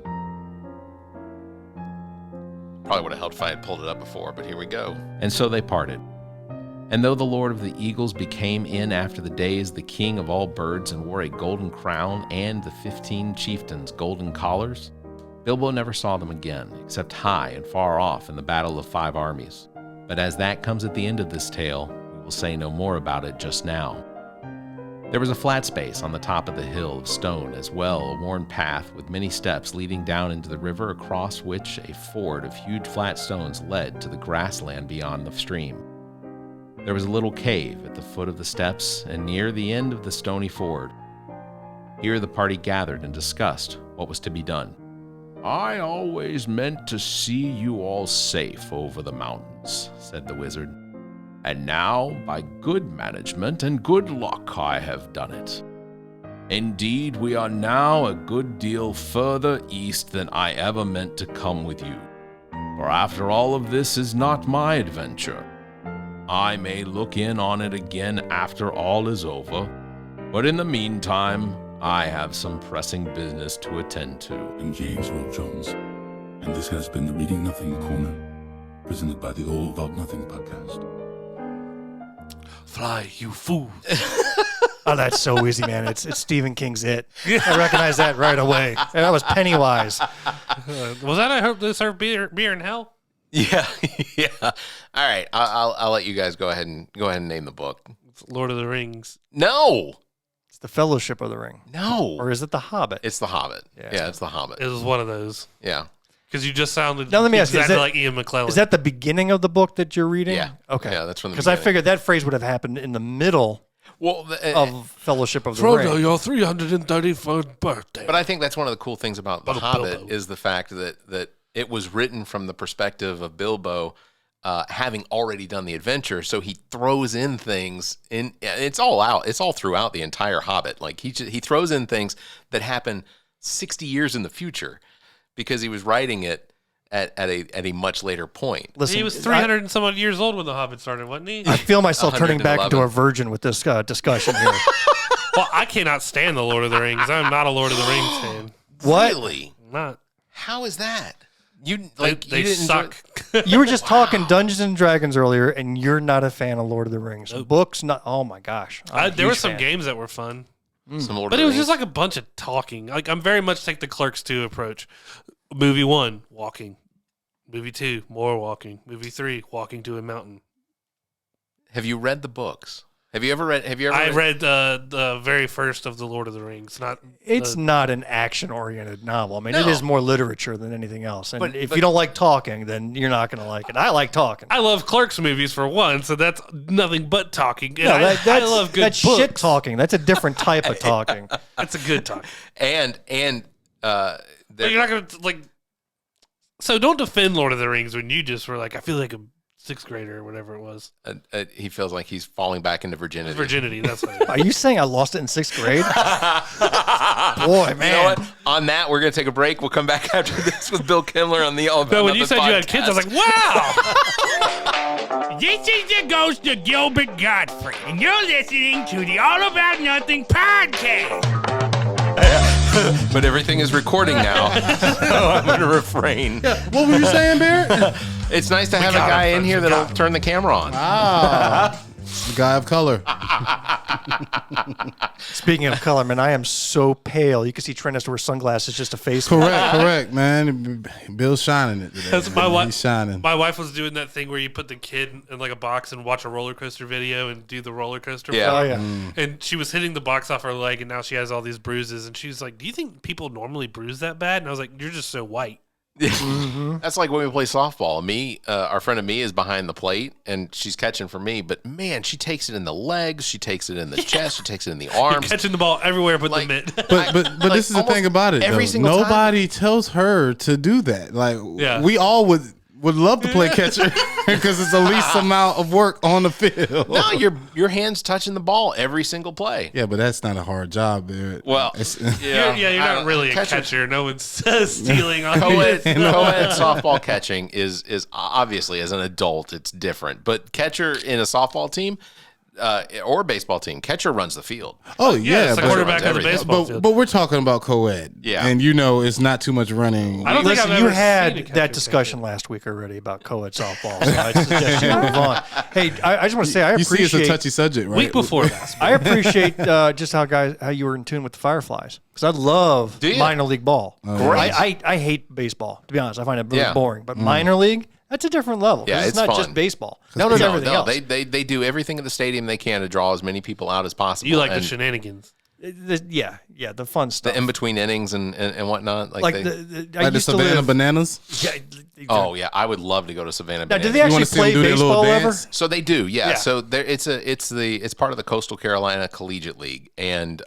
Probably would have helped if I had pulled it up before, but here we go. And so they parted. And though the Lord of the Eagles became in after the days the king of all birds and wore a golden crown and the 15 chieftains' golden collars, Bilbo never saw them again, except high and far off in the battle of 5 armies. But as that comes at the end of this tale, we will say no more about it just now. There was a flat space on the top of the hill of stone, as well a worn path with many steps leading down into the river, across which a ford of huge flat stones led to the grassland beyond the stream. There was a little cave at the foot of the steps and near the end of the stony ford. Here the party gathered and discussed what was to be done. "I always meant to see you all safe over the mountains," said the wizard. "And now, by good management and good luck, I have done it. Indeed, we are now a good deal further east than I ever meant to come with you. For after all of this is not my adventure. I may look in on it again after all is over, but in the meantime, I have some pressing business to attend to." I'm James Earl Jones, and this has been the Reading Nothing Corner, presented by the All About Nothing podcast. Fly, you fools. Oh, that's so easy, man. It's Stephen King's It. I recognize that right away. And that was Pennywise. Was that I hope they serve beer in hell? Yeah, yeah. All right, I'll let you guys go ahead and name the book. It's Lord of the Rings. No, It's the Fellowship of the Ring. no, Or is it the Hobbit? it's The Hobbit. Yeah. Yeah, it's The Hobbit. It was one of those. Yeah, Because you just sounded Now, let me ask you, is exactly that- like Ian McClellan. Is that the beginning of the book that you're reading? yeah. Okay. Yeah, that's from the Because I beginning. figured that phrase would have happened in the middle Well, of Fellowship of the Ring. your 331st birthday. but I think that's one of the cool things about The Bilbo. Hobbit is the fact that it was written from the perspective of Bilbo having already done the adventure, so he throws in things in. It's all out. It's all throughout the entire Hobbit. Like he throws in things that happen 60 years in the future because he was writing it at a much later point. Listen, He was 300 and some odd years old when The Hobbit started, wasn't he? I feel myself turning back 111. into a virgin with this discussion here. Well, I cannot stand The Lord of the Rings. I'm not a Lord of the Rings fan. What? Really? I'm not. How is that? You They you didn't suck. You were just talking Dungeons and Dragons earlier, and you're not a fan of Lord of the Rings. Nope. Books, not. Oh my gosh. I'm a There were huge some fan. games that were fun. Some Lord But of it the was just Rings? like a bunch of talking. Like I'm very much take the Clerks 2 approach. Movie 1, walking. Movie 2, more walking. Movie 3, walking to a mountain. Have you read the books? Have you ever read? I read the very first of the Lord of the Rings. It's not an action-oriented novel. I mean, it No. is more literature than anything else. And But- if but- you don't like talking, then you're not going to like it. I like talking. I love Clerks movies for one, so that's nothing but talking. And No, I that's, love good that's books. shit talking. That's a different type of talking. That's a good talk. and But you're not going to like. So don't defend Lord of the Rings when you just were like, I feel like a sixth grader or whatever it was. he feels like he's falling back into virginity. Virginity. That's what it is. Are you saying I lost it in 6th grade? Boy, man. You know what? On that, we're going to take a break. We'll come back after this with Bill Kimler on the All About No, when you Nothing said you had kids, I was podcast. like, wow. This is the ghost of Gilbert Gottfried, and you're listening to the All About Nothing podcast. But everything is recording now, so I'm going to refrain. What were you saying, Barrett? It's nice to have a guy in here that'll turn the camera on. The guy of color. Speaking of color, man, I am so pale. You can see Trent has to wear sunglasses just to face me. Correct, man. Bill's shining it today. That's my wife. He's shining. My wife was doing that thing where you put the kid in like a box and watch a roller coaster video and do the roller coaster. Yeah. Oh, part. yeah. And she was hitting the box off her leg, and now she has all these bruises. And she was like, "Do you think people normally bruise that bad?" And I was like, "You're just so white." That's like when we play softball. Our friend of me is behind the plate, and she's catching for me. But man, she takes it in the legs, she takes it in the chest, she takes it in the arms. Catching the ball everywhere but Like- the mitt. But Like, this is the thing about it. every Though. single time. Nobody tells her to do that. Like Yeah. we all would love to play catcher because it's the least amount of work on the field. No, your hands touching the ball every single play. Yeah, but that's not a hard job, Barrett. Well, It's- You're I not don't- really a catcher. No one's stealing on Co-ed, you. co-ed softball catching is obviously, as an adult, it's different. But catcher in a softball team or a baseball team, catcher runs the field. oh Yeah, it's the but, quarterback of the everything. baseball field. but we're talking about co-ed. Yeah. And it's not too much running. I don't think Listen, I've you ever had seen a catcher that discussion last week already about co-ed softball. So I suggest you move on. Hey, I just want to say I You see, it's a appreciate touchy subject, right? Week before last. I appreciate just how you were in tune with the Fireflies, because I love Do you? minor league ball. Great. I hate baseball, to be honest. I find it really Yeah. boring. But minor league, that's a different level. 'cause Yeah, it's it's not fun. just baseball. No, It's everything else. They do everything at the stadium they can to draw as many people out as possible. You like the and shenanigans. Yeah, the fun stuff. the in between innings and whatnot. like Like, I Like the used to Savannah live. Bananas. Yeah, oh yeah, I would love to go to Savannah. now, do Bananas. they You actually wanna see them play do their little baseball ever? dance? So they do, yeah. Yeah. So there, it's part of the Coastal Carolina Collegiate League, and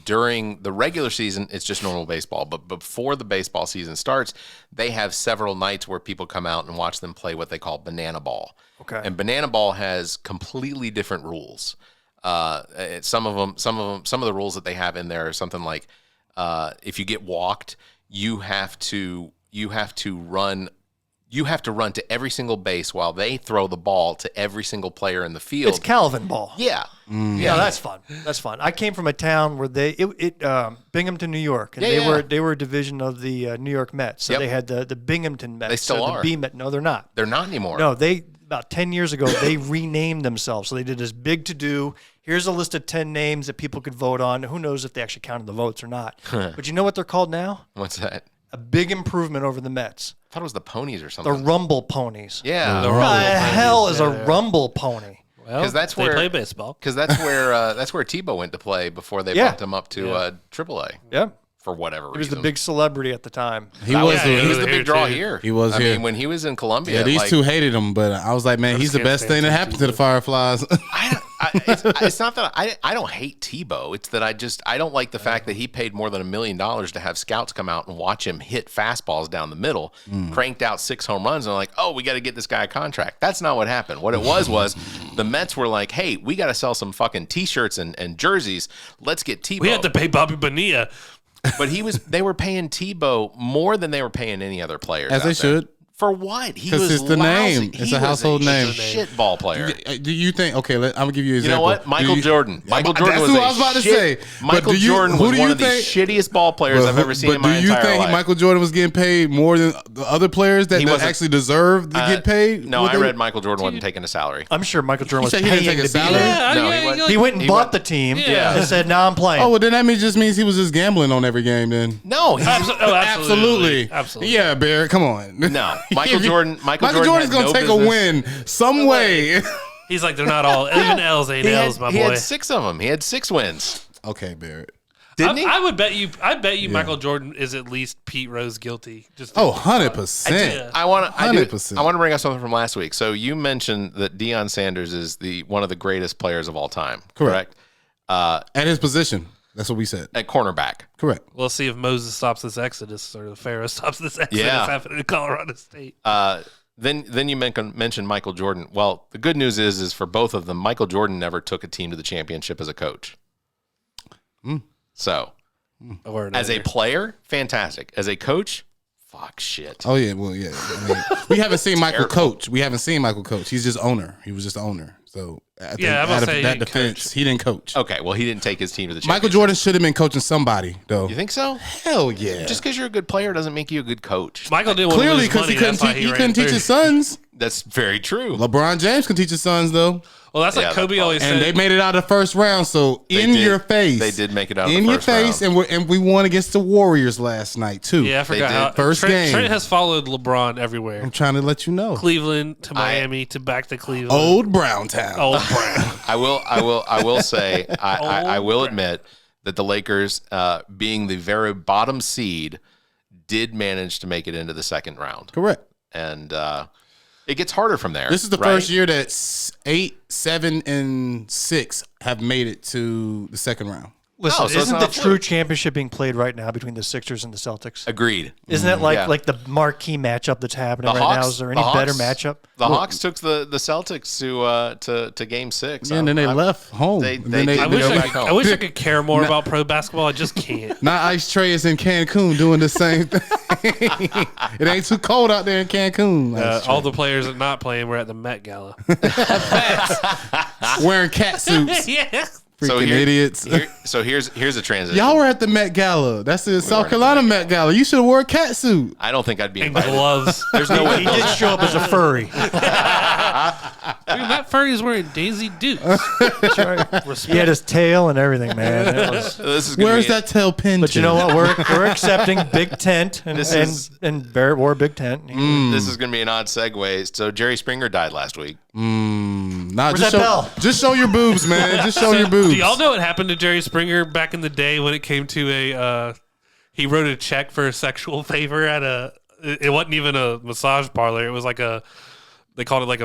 during the regular season, it's just normal baseball. But before the baseball season starts, they have several nights where people come out and watch them play what they call banana ball. Okay. And banana ball has completely different rules. Some of the rules that they have in there are something like, if you get walked, you have to run to every single base while they throw the ball to every single player in the field. It's Calvin ball. Yeah. Yeah, that's fun. That's fun. I came from a town where Binghamton, New York, and Yeah, they were a division of the New York Mets. So Yep. they had the Binghamton Mets. They still so are. The B Met. No, they're not. They're not anymore. No, about 10 years ago they renamed themselves. So they did this big to do. Here's a list of 10 names that people could vote on. Who knows if they actually counted the votes or not? But you know what they're called now? What's that? a big improvement over the Mets. I thought it was the ponies or The something. Rumble Ponies. Yeah. The What Rumble the hell Ponies, is yeah. a Rumble Pony? Well, 'Cause that's they where- play baseball. Because that's where Tebow went to play before they Yeah. bumped him up to AAA Yeah. for whatever He was reason. the big celebrity at the time. He was. He was the here big draw too. here. He was I here. mean, when he was in Colombia, Yeah, these like, two hated him, but I was like, man, I he's the just can't best thing that stand happened to the Fireflies. it's not that I don't hate Tebow. It's that I don't like the fact that he paid more than $1 million to have scouts come out and watch him hit fastballs down the middle, cranked out 6 home runs, and they're like, oh, we got to get this guy a contract. That's not what happened. What it was the Mets were like, hey, we got to sell some fucking T-shirts and jerseys. Let's get Tebow. We had to pay Bobby Bonilla. But they were paying Tebow more than they were paying any other players. As out they there. should. For what? He 'Cause was it's the lousy. name. It's He a was household name. Shit ball player. Do you think? Okay, I'm gonna give you an You know example. what? Michael Jordan. Michael Jordan That's was who a I was about to shit- say. Michael But Jordan who was do one you of the think- shittiest ball players I've ever seen in my do you entire think life. Michael Jordan was getting paid more than the other players that wasn't- actually deserved to get paid? No, What I they- read Michael Jordan wasn't taking a salary. I'm sure Michael Jordan You was said he didn't paying take a to be salary? there. No, he wasn't. He went and He bought went- the team Yeah. and said, "Now I'm playing." Oh, well, then that just means he was just gambling on every game. Then No, he Absolutely. Yeah, Barrett, come on. No, Michael Jordan. Michael Jordan's had gonna no take business. a win some way. He's like, they're not all, even L's ain't He L's, my had, he boy. had 6 of them. He had 6 wins. Okay, Barrett. Didn't he? I would bet you. I bet you Michael Jordan is at least Pete Rose guilty. Just Oh, 100%. I want to 100%. bring up something from last week. So you mentioned that Deion Sanders is one of the greatest players of all time. Correct? At his position. That's what we said. At cornerback. Correct. We'll see if Moses stops this exodus or the Pharaoh stops this exodus Yeah. happening in Colorado State. Then you mentioned Michael Jordan. Well, the good news is for both of them, Michael Jordan never took a team to the championship as a coach. So, as a player, fantastic. As a coach, fuck shit. Oh, yeah. Well, yeah. I mean, we haven't seen Michael coach. We haven't seen Michael coach. He's just owner. He was just the owner. So, I think I'm gonna out of say he that didn't defense, coach. he didn't coach. Okay, well, he didn't take his team to the championship. Michael Jordan should have been coaching somebody, though. You think so? Hell yeah. Just because you're a good player doesn't make you a good coach. Michael didn't want to Clearly, lose because money. he couldn't, That's why he ran couldn't teach through. his sons. That's very true. LeBron James can teach his sons, though. Well, that's Yeah, like Kobe that's always And they said. made it out of the first round, so They in did. your face. They did make it out of in the your first face, round. and we won against the Warriors last night, too. Yeah, I forgot did. how First Trent, game. Trent has followed LeBron everywhere. I'm trying to let you know. Cleveland to Miami to back to Cleveland. Old Brown Town. Old Brown. I will say, I will admit that the Lakers, being the very bottom seed, did manage to make it into the second round. Correct. And it gets harder from there. This is the right? first year that 8, 7, and 6 have made it to the second round. Listen, No, so it's isn't not the a fluke. true championship being played right now between the Sixers and the Celtics? Agreed. Isn't that like Yeah. like the marquee matchup that's happening The right now? Hawks- Is there the any better Hawks- matchup? The Hawks took the Celtics to Game 6. Yeah, and then they left home. They- And they then did. I wish go I, back could, home. I wish I could care more about pro basketball. I just can't. Not Ice Trey is in Cancun doing the same thing. It ain't too cold out there in Cancun. Ice Trey. All the players that not playing were at the Met Gala. wearing cat suits. Yeah. Freaking idiots. Here's a transition. Y'all were at the Met Gala. That's the South Carolina Met Gala. You should have wore a cat suit. I don't think I'd be And invited. gloves. There's no way. He did show up as a furry. Dude, Matt Furry's wearing Daisy Dukes. That's right. He had his tail and everything, man. It was, This is gonna Where's be- that tail pin? but you know what? We're accepting big tent, and This is- and Barrett wore a big tent. This is going to be an odd segue. So Jerry Springer died last week. Nah, Where's just that show, bell? just show your boobs, man. Just show your boobs. Do y'all know what happened to Jerry Springer back in the day when it came to he wrote a check for a sexual favor at it wasn't even a massage parlor. It was like they called it like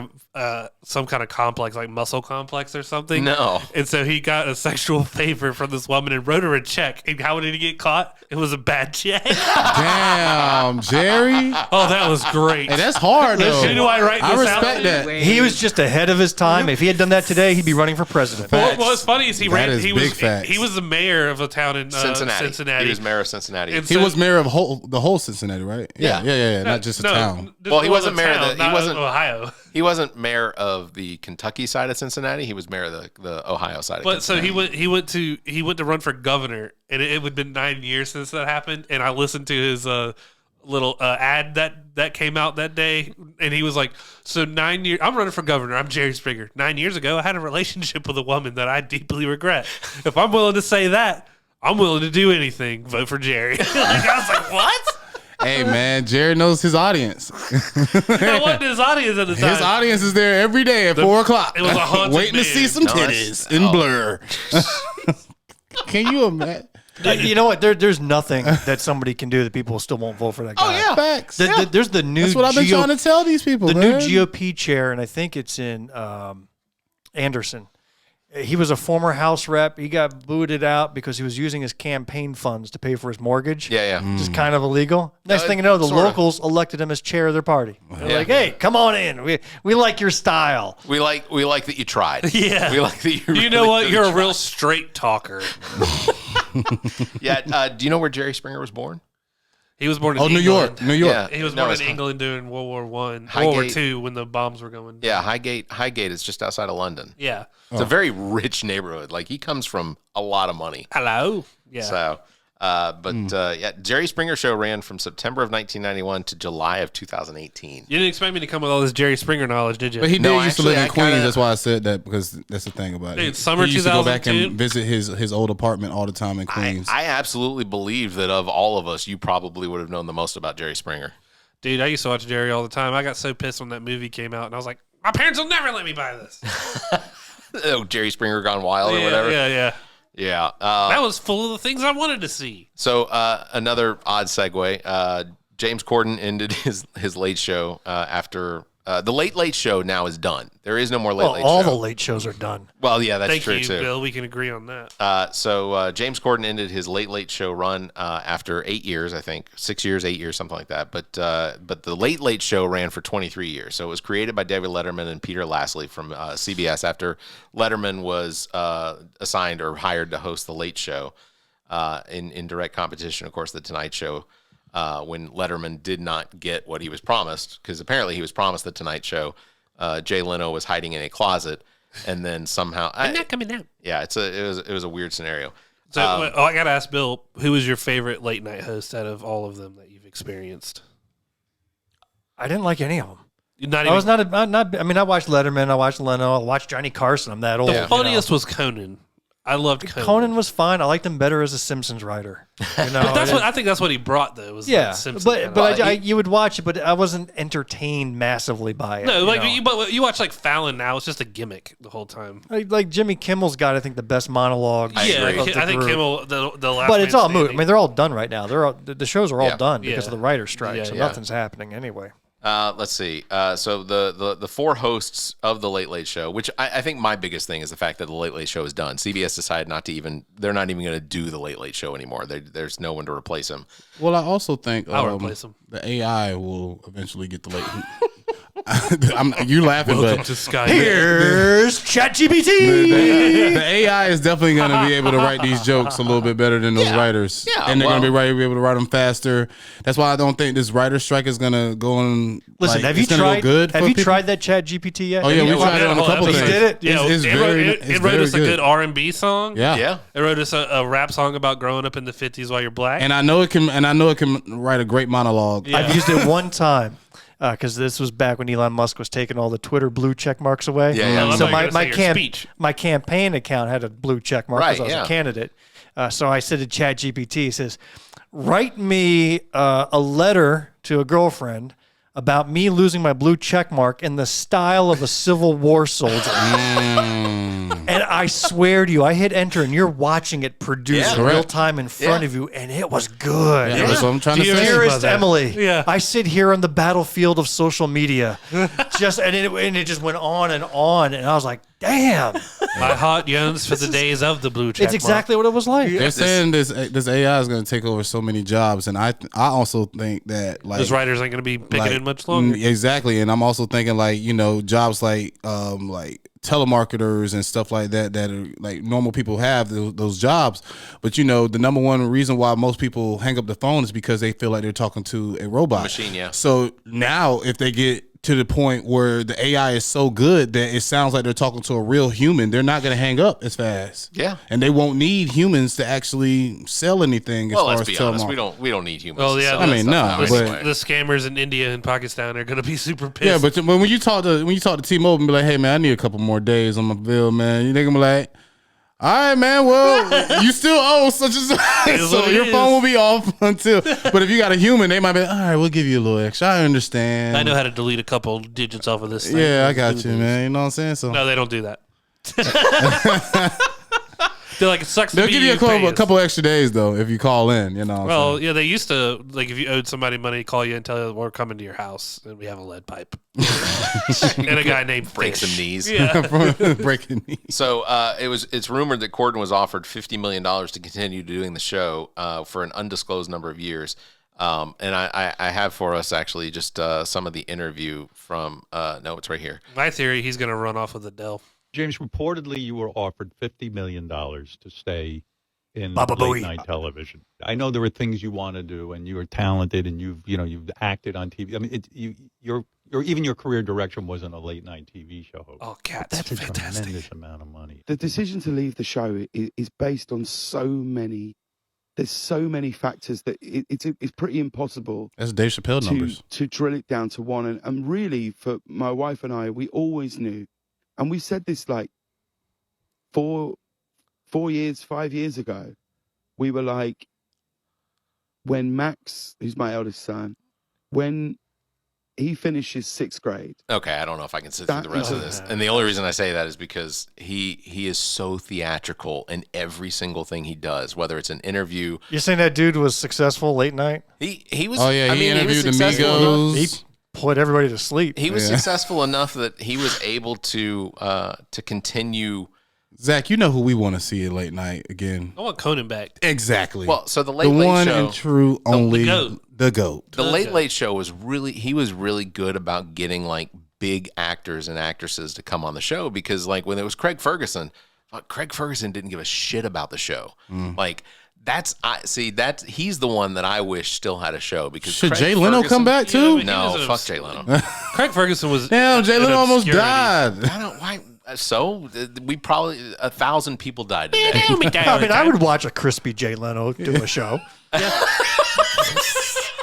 some kind of complex, like muscle complex or something. No. And so he got a sexual favor from this woman and wrote her a check. And how did he get caught? It was a bad check. Damn, Jerry. Oh, that was great. Hey, that's hard though. Who do I write I this out respect to? that. He was just ahead of his time. If he had done that today, he'd be running for president. Well, what's funny is he That is big was facts. he was the mayor of a town in Cincinnati. He was mayor of Cincinnati. And He so- was mayor of the whole Cincinnati, right? Yeah. Yeah. Not just a town. Well, he wasn't mayor of the- he not wasn't- Ohio. He wasn't mayor of the Kentucky side of Cincinnati. He was mayor of the Ohio side of But so Cincinnati. he went to run for governor, and it would been 9 years since that happened. And I listened to his little ad that came out that day, and he was like, "So 9 years, I'm running for governor. I'm Jerry Springer. 9 years ago, I had a relationship with a woman that I deeply regret. If I'm willing to say that, I'm willing to do anything. Vote for Jerry." Like, I was like, "What?" Hey, man, Jared knows his audience. That wasn't his audience at the time. His audience is there every day at 4 o'clock. It was a haunted waiting to see some titties in blur. Can you imagine? You know what? There's nothing that somebody can do that people still won't vote for that guy. Oh, yeah. Facts. There's the new That's what I've been trying to tell these people, the man. new GOP chair, and I think it's in Anderson. He was a former House rep. He got booted out because he was using his campaign funds to pay for his mortgage. Yeah. Which is kind of illegal. Next thing you know, the locals elected him as chair of their party. They're like, "Hey, come on in. We like your style. We like that you tried. Yeah. We like that you. You know what? You're a real straight talker. Yeah. Do you know where Jerry Springer was born? He was born in New England. York. New York. Yeah. He was born in England during World War One, World War II, when the bombs were going. Yeah, Highgate is just outside of London. Yeah. It's a very rich neighborhood. Like, he comes from a lot of money. Hello. Yeah. So, yeah, Jerry Springer Show ran from September of 1991 to July of 2018. You didn't expect me to come with all this Jerry Springer knowledge, did you? But he did used to live in actually, Queens. That's why I said that, because that's the thing about it. Dude, summer he used to go back 2002. and visit his old apartment all the time in Queens. I absolutely believe that of all of us, you probably would have known the most about Jerry Springer. Dude, I used to watch Jerry all the time. I got so pissed when that movie came out, and I was like, my parents will never let me buy this. Oh, Jerry Springer Gone Wild or whatever. Yeah. Yeah. That was full of the things I wanted to see. So another odd segue. James Corden ended his late show after the Late Show now is done. There is no more Late Show. All the late shows are done. Well, yeah, that's Thank true you, too. Bill. We can agree on that. So James Corden ended his Late Show run after 8 years, I think, 6 years, 8 years, something like that. But the Late Show ran for 23 years. So it was created by David Letterman and Peter Lassley from CBS after Letterman was assigned or hired to host the Late Show in direct competition, of course, the Tonight Show. When Letterman did not get what he was promised, because apparently he was promised the Tonight Show. Jay Leno was hiding in a closet, and then somehow I'm not coming out. Yeah, it was a weird scenario. So I got to ask Bill, who was your favorite late night host out of all of them that you've experienced? I didn't like any of them. Not I was not. I mean, I watched Letterman. I watched Leno. I watched Johnny Carson. I'm that old. The funniest was Conan. I loved Conan. Conan was fine. I liked him better as a Simpsons writer. You know, But I think that's what he brought though. Was yeah, that Simpsons but you would watch it, but I wasn't entertained massively by it. no, like you know? but you watch like Fallon now. It's just a gimmick the whole time. like Jimmy Kimmel's got, I think, the best monologue. I agree. I think Kimmel the last. But it's man all moot. I standing. mean, they're all done right now. The shows are all Yeah. done because Yeah. of the writer's strike, Yeah, so yeah. nothing's happening anyway. Let's see. So the four hosts of the Late Show, which I think my biggest thing is the fact that the Late Show is done. CBS decided they're not even going to do the Late Show anymore. There's no one to replace him. Well, I also think I'll replace him. the AI will eventually get the late. You laughing, Welcome but to Sky. Here's ChatGPT. the AI is definitely going to be able to write these jokes a little bit better than those writers. Yeah, and they're going to well- be able to write them faster. That's why I don't think this writer's strike is going to go on. Listen, have you tried? Have you tried that ChatGPT yet? Oh yeah, we tried it on a whole couple episode. things. Did it? Yeah, It's it wrote very us a good R&B song. Yeah. Yeah. It wrote us a rap song about growing up in the 50s while you're black. And I know it can write a great monologue. Yeah. I've used it one time because this was back when Elon Musk was taking all the Twitter blue check marks away. Yeah, yeah. I So thought you were gonna say your speech. my campaign account had a blue check mark because Right, I was yeah. a candidate. So I said to ChatGPT, it says, write me a letter to a girlfriend about me losing my blue check mark in the style of a Civil War soldier. And I swear to you, I hit enter and you're watching it produce Yeah. in real Correct. time in front of you, and it was good. Yeah, that's what I'm trying to say. Dearest Emily, Yeah. I sit here on the battlefield of social media, and it just went on, and I was like, damn, My heart yearns for the days of the blue check it's exactly what it was like. They're saying this AI is going to take over so many jobs, and I also think that like Those writers ain't going to be picking like, in much longer. Exactly, and I'm also thinking like jobs like telemarketers and stuff like that are like normal people have those jobs, but the number one reason why most people hang up the phone is because they feel like they're talking to a robot Machine, yeah. So now if they get to the point where the AI is so good that it sounds like they're talking to a real human, they're not going to hang up as fast. Yeah. And they won't need humans to actually sell anything. Well, as let's far be as honest. We don't need humans. Well, to yeah, sell I that mean, stuff no, now but- anyway. The scammers in India and Pakistan are going to be super pissed. Yeah, but when you talk to T-Mobile and be like, hey man, I need a couple more days on my bill, man. They're gonna be like, All right, man. Well, you still owe such and such, so your phone will be off until. But if you got a human, they might be, all right, we'll give you a little extra. I understand. I know how to delete a couple digits off of this thing. Yeah, I got you, man. You know what I'm saying? So No, they don't do that. They're like, it sucks. they'll give you a couple extra days though if you call in. You know. Well, yeah, they used to, like, if you owed somebody money, call you and tell you we're coming to your house and we have a lead pipe and a guy named Break Fish. some knees. Yeah. breaking knees. So it's rumored that Corden was offered $50 million to continue doing the show for an undisclosed number of years. And I have for us actually just some of the interview from no, it's right here. My theory, he's going to run off with Adele. James, reportedly you were offered $50 million to stay in Baba late Booey. night television. I know there were things you want to do, and you were talented, and you've acted on TV. I mean, even your career direction wasn't a late night TV show host. Oh, God, That's a fantastic. tremendous amount of money. The decision to leave the show is based on so many. There's so many factors that it's pretty impossible. That's Dave Chappelle numbers. To drill it down to one. And really, for my wife and I, we always knew, and we said this like 5 years ago, we were like, when Max, who's my eldest son, when he finishes 6th grade. Okay, I don't know if I can sit through the rest of this. And the only reason I say that is because he is so theatrical in every single thing he does, whether it's an interview. You're saying that dude was successful late night? He was. Oh yeah, he interviewed the Migos. He put everybody to sleep. He was successful enough that he was able to continue. Zach, you know who we want to see at late night again? I want Conan back. Exactly. Well, so the the Late one show, and true only GOAT. the GOAT. the Late Show was really good about getting like big actors and actresses to come on the show because like when it was Craig Ferguson didn't give a shit about the show. Like he's the one that I wish still had a show because Should Craig Jay Leno Ferguson- come back too? Yeah, No, He was fuck an Jay Leno. Craig Ferguson was. Damn, Jay an Leno almost obscurity. died. I don't why. So we probably 1,000 people died today. I mean, I would watch a crispy Jay Leno do a show.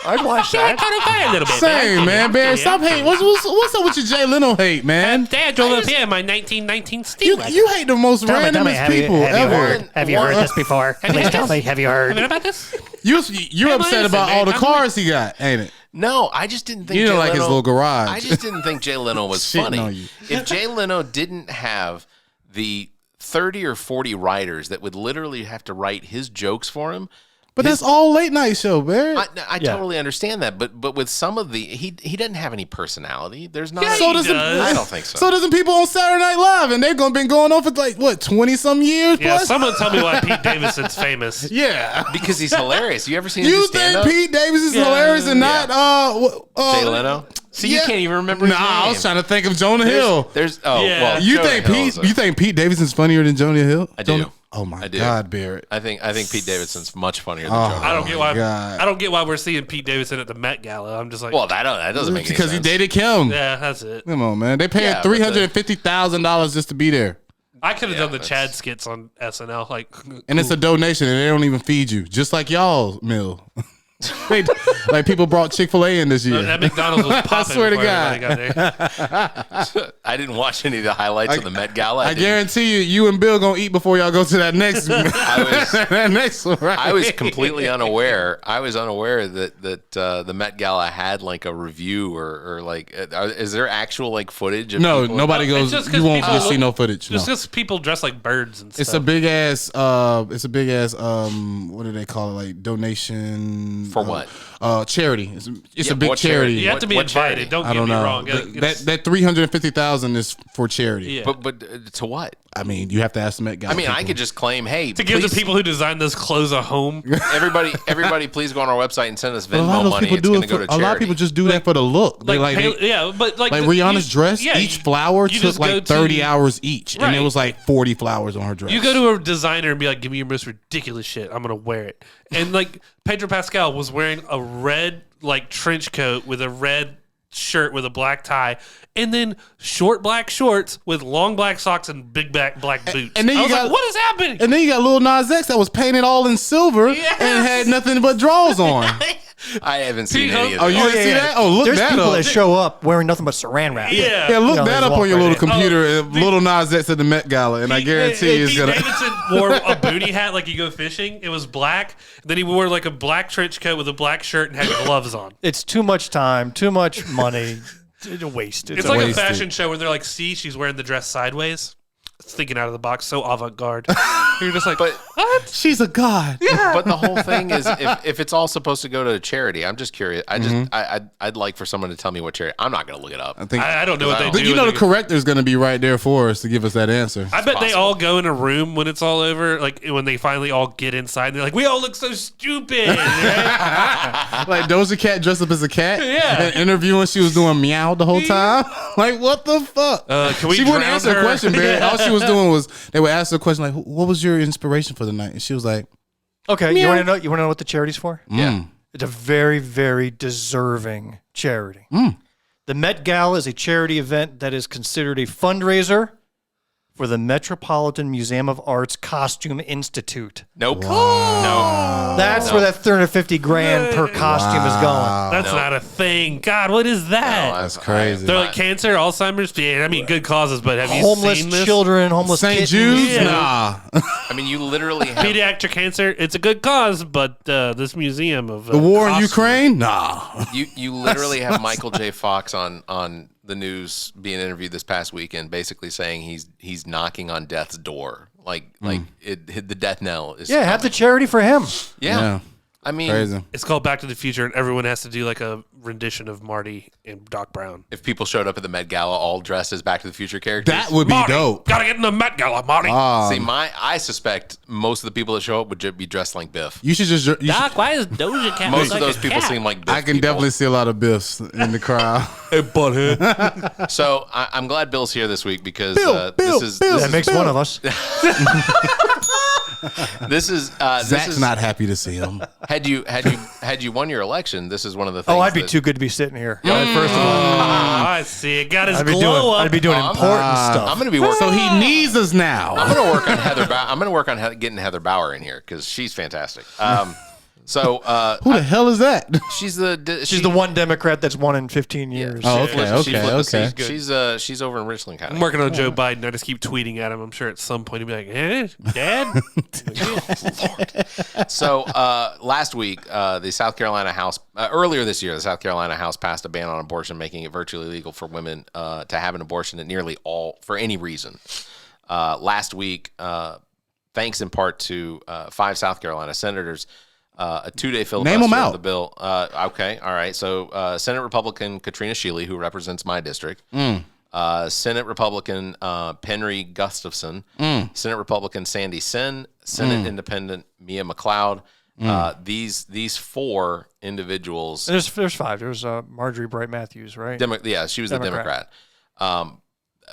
I'd watch that. A little bit. Same, man, Barry. Stop hating. What's up with your Jay Leno hate, man? Dad drove up here in my 1919 You, Steelwagon. you hate the most randomest people ever. Have you heard this before? Please tell me, have you heard? Have you heard about this? You're upset about all the cars he got, ain't it? No, I just didn't think You Jay don't like his Leno- little garage. I just didn't think Jay Leno was Shitting funny. on you. If Jay Leno didn't have the 30 or 40 writers that would literally have to write his jokes for him, But that's all late night show, Barry. I totally understand that. But with some of the he doesn't have any personality. There's not. Yeah, So he does does. I don't think so. So doesn't people on Saturday Night Live, and they've been going on for like what 20-some years Yeah, plus. someone tell me why Pete Davidson's famous. Yeah, because he's hilarious. You ever seen him you do stand think up? Pete Davis is Yeah. hilarious and not Jay Leno? See, you yeah. can't even remember his Nah, name. I was trying to think of Jonah Hill. There's Yeah. well, You Jonah think Hill Pete? is a- You think Pete Davidson's funnier than Jonah Hill? I do. Oh my I do. God, Barrett. I think Pete Davidson's much funnier than Oh. Jonah I Hill. don't get why. God. I don't get why we're seeing Pete Davidson at the Met Gala. I'm just like, Well, that doesn't make any Because sense. he dated Kim. yeah, that's it. Come on, man. They paying Yeah, but $350,000 just to be there, I could have done the that's- Chad skits on SNL. Like, and it's a donation, and they don't even feed you, just like y'all meal. Like people brought Chick-fil-A in this year. that McDonald's was popping. swear to before God. everybody got there. I didn't watch any of the highlights of the Met Gala. I guarantee you and Bill gonna eat before y'all go to that next. that next one, right? I was completely unaware. I was unaware that the Met Gala had like a review or like is there actual like footage? Of No, people? nobody It's goes. just 'cause You won't people just see no footage. Just No. because people dress like birds and stuff. It's a big ass. It's a big ass. What do they call it? Like donation For what? Charity. It's Yeah, a big what charity. You have to be What charity? invited. Don't I get don't me know. wrong. That $350,000 is for charity. Yeah. But to what? I mean, you have to ask the Met Gala. I mean, I people. could just claim, hey, to give the please- people who designed those clothes a home. everybody, please go on our website and send us But a lot Venmo of those money. people It's do going it to go for. to charity. A lot of people just do that for the look. They like. Yeah, but like Rihanna's dress. yeah, each flower you took just go like to- 30 hours each, and it Right. was like 40 flowers on her dress. You go to a designer and be like, "Give me your most ridiculous shit. I'm gonna wear it." And like Pedro Pascal was wearing a red like trench coat with a red shirt with a black tie, and then short black shorts with long black socks and big black boots. and then I you was got- like, "What is happening?" And then you got Lil Nas X that was painted all in silver and had nothing but draws on. I haven't seen any of Oh, this. you didn't see that? Oh, look There's that people up. that show up wearing nothing but saran wrap. Yeah. Yeah, look You know, that they up walk on your right little in. computer. Little Nas X at the Met Gala, and I guarantee he's Pete gonna. Davidson wore a booty hat like you go fishing. It was black. Then he wore like a black trench coat with a black shirt and had gloves on. It's too much time, too much money, to waste. It's like wasted. a fashion show where they're like, see, she's wearing the dress sideways. It's thinking out of the box, so avant-garde. You're just like, But what? She's a god. but the whole thing is, if it's all supposed to go to a charity, I'm just curious. I'd like for someone to tell me what charity. I'm not going to look it up. I think. I don't know what they But do. you know, the They- corrector's going to be right there for us to give us that answer. I bet they possible. all go in a room when it's all over, like when they finally all get inside. They're like, we all look so stupid. Right? Like Doja Cat dressed up as a cat. Yeah. And interviewing, she was doing meow the whole time. Like, what the fuck? Can we she wouldn't drown answer her? a question, man. Yeah. All she was doing was they would ask her a question like, "What was your inspiration for the night?" And she was like, Okay, Meow. you want to know? You want to know what the charity's for? Yeah. It's a very, very deserving charity. The Met Gala is a charity event that is considered a fundraiser for the Metropolitan Museum of Art's Costume Institute. Nope. No. That's where that $350,000 per costume is going. That's not a thing. God, what is that? That's crazy. They're like cancer, Alzheimer's. Yeah, I mean, good causes, but have you Homeless seen this? children, homeless St. kittens. Jude's? Yeah. Nah. I mean, you literally have. Pediatric cancer, it's a good cause, but this museum of The war in costume- Ukraine? Nah. You literally have Michael J. Fox on the news being interviewed this past weekend, basically saying he's knocking on death's door, like the death knell is. Yeah, have the charity for him. Yeah. I mean, Crazy. It's called Back to the Future, and everyone has to do like a rendition of Marty and Doc Brown. if people showed up at the Met Gala all dressed as Back to the Future characters, That would be Marty, dope. gotta get in the Met Gala, Marty. see, I suspect most of the people that show up would be dressed like Biff. You should just. You should, why is Doja Cat Most of those people seem like Biff I can people. definitely see a lot of Biffs in the crowd. Hey, butthead. So I'm glad Bill's here this week because Bill, this is That makes one of us. this is Zach's not happy to see him. had you won your election. This is one of the things. Oh, I'd be that- too good to be sitting here. First of all, I see. It got his I'd be glow up. doing important stuff. I'm going to be working. So he needs us now. I'm going to work on Heather. I'm going to work on getting Heather Bauer in here because she's fantastic. So Who the hell is that? she's the She's the one Democrat that's won in 15 years. Oh, She flipped the seat. okay. She's over in Richland County. I'm working on Joe Biden. I just keep tweeting at him. I'm sure at some point he'll be like, Dad? So last week, the South Carolina House, earlier this year, the South Carolina House passed a ban on abortion, making it virtually legal for women to have an abortion at nearly all, for any reason. Last week, thanks in part to 5 South Carolina senators, a 2-day filibuster Name 'em of out. the bill. Okay, all right. So Senate Republican Katrina Shealy, who represents my district, Senate Republican Penry Gustafson, Senate Republican Sandy Sin, Senate Independent Mia McLeod. These 4 individuals. There's 5. There's Marjorie Bright Matthews, right? She was the Democrat.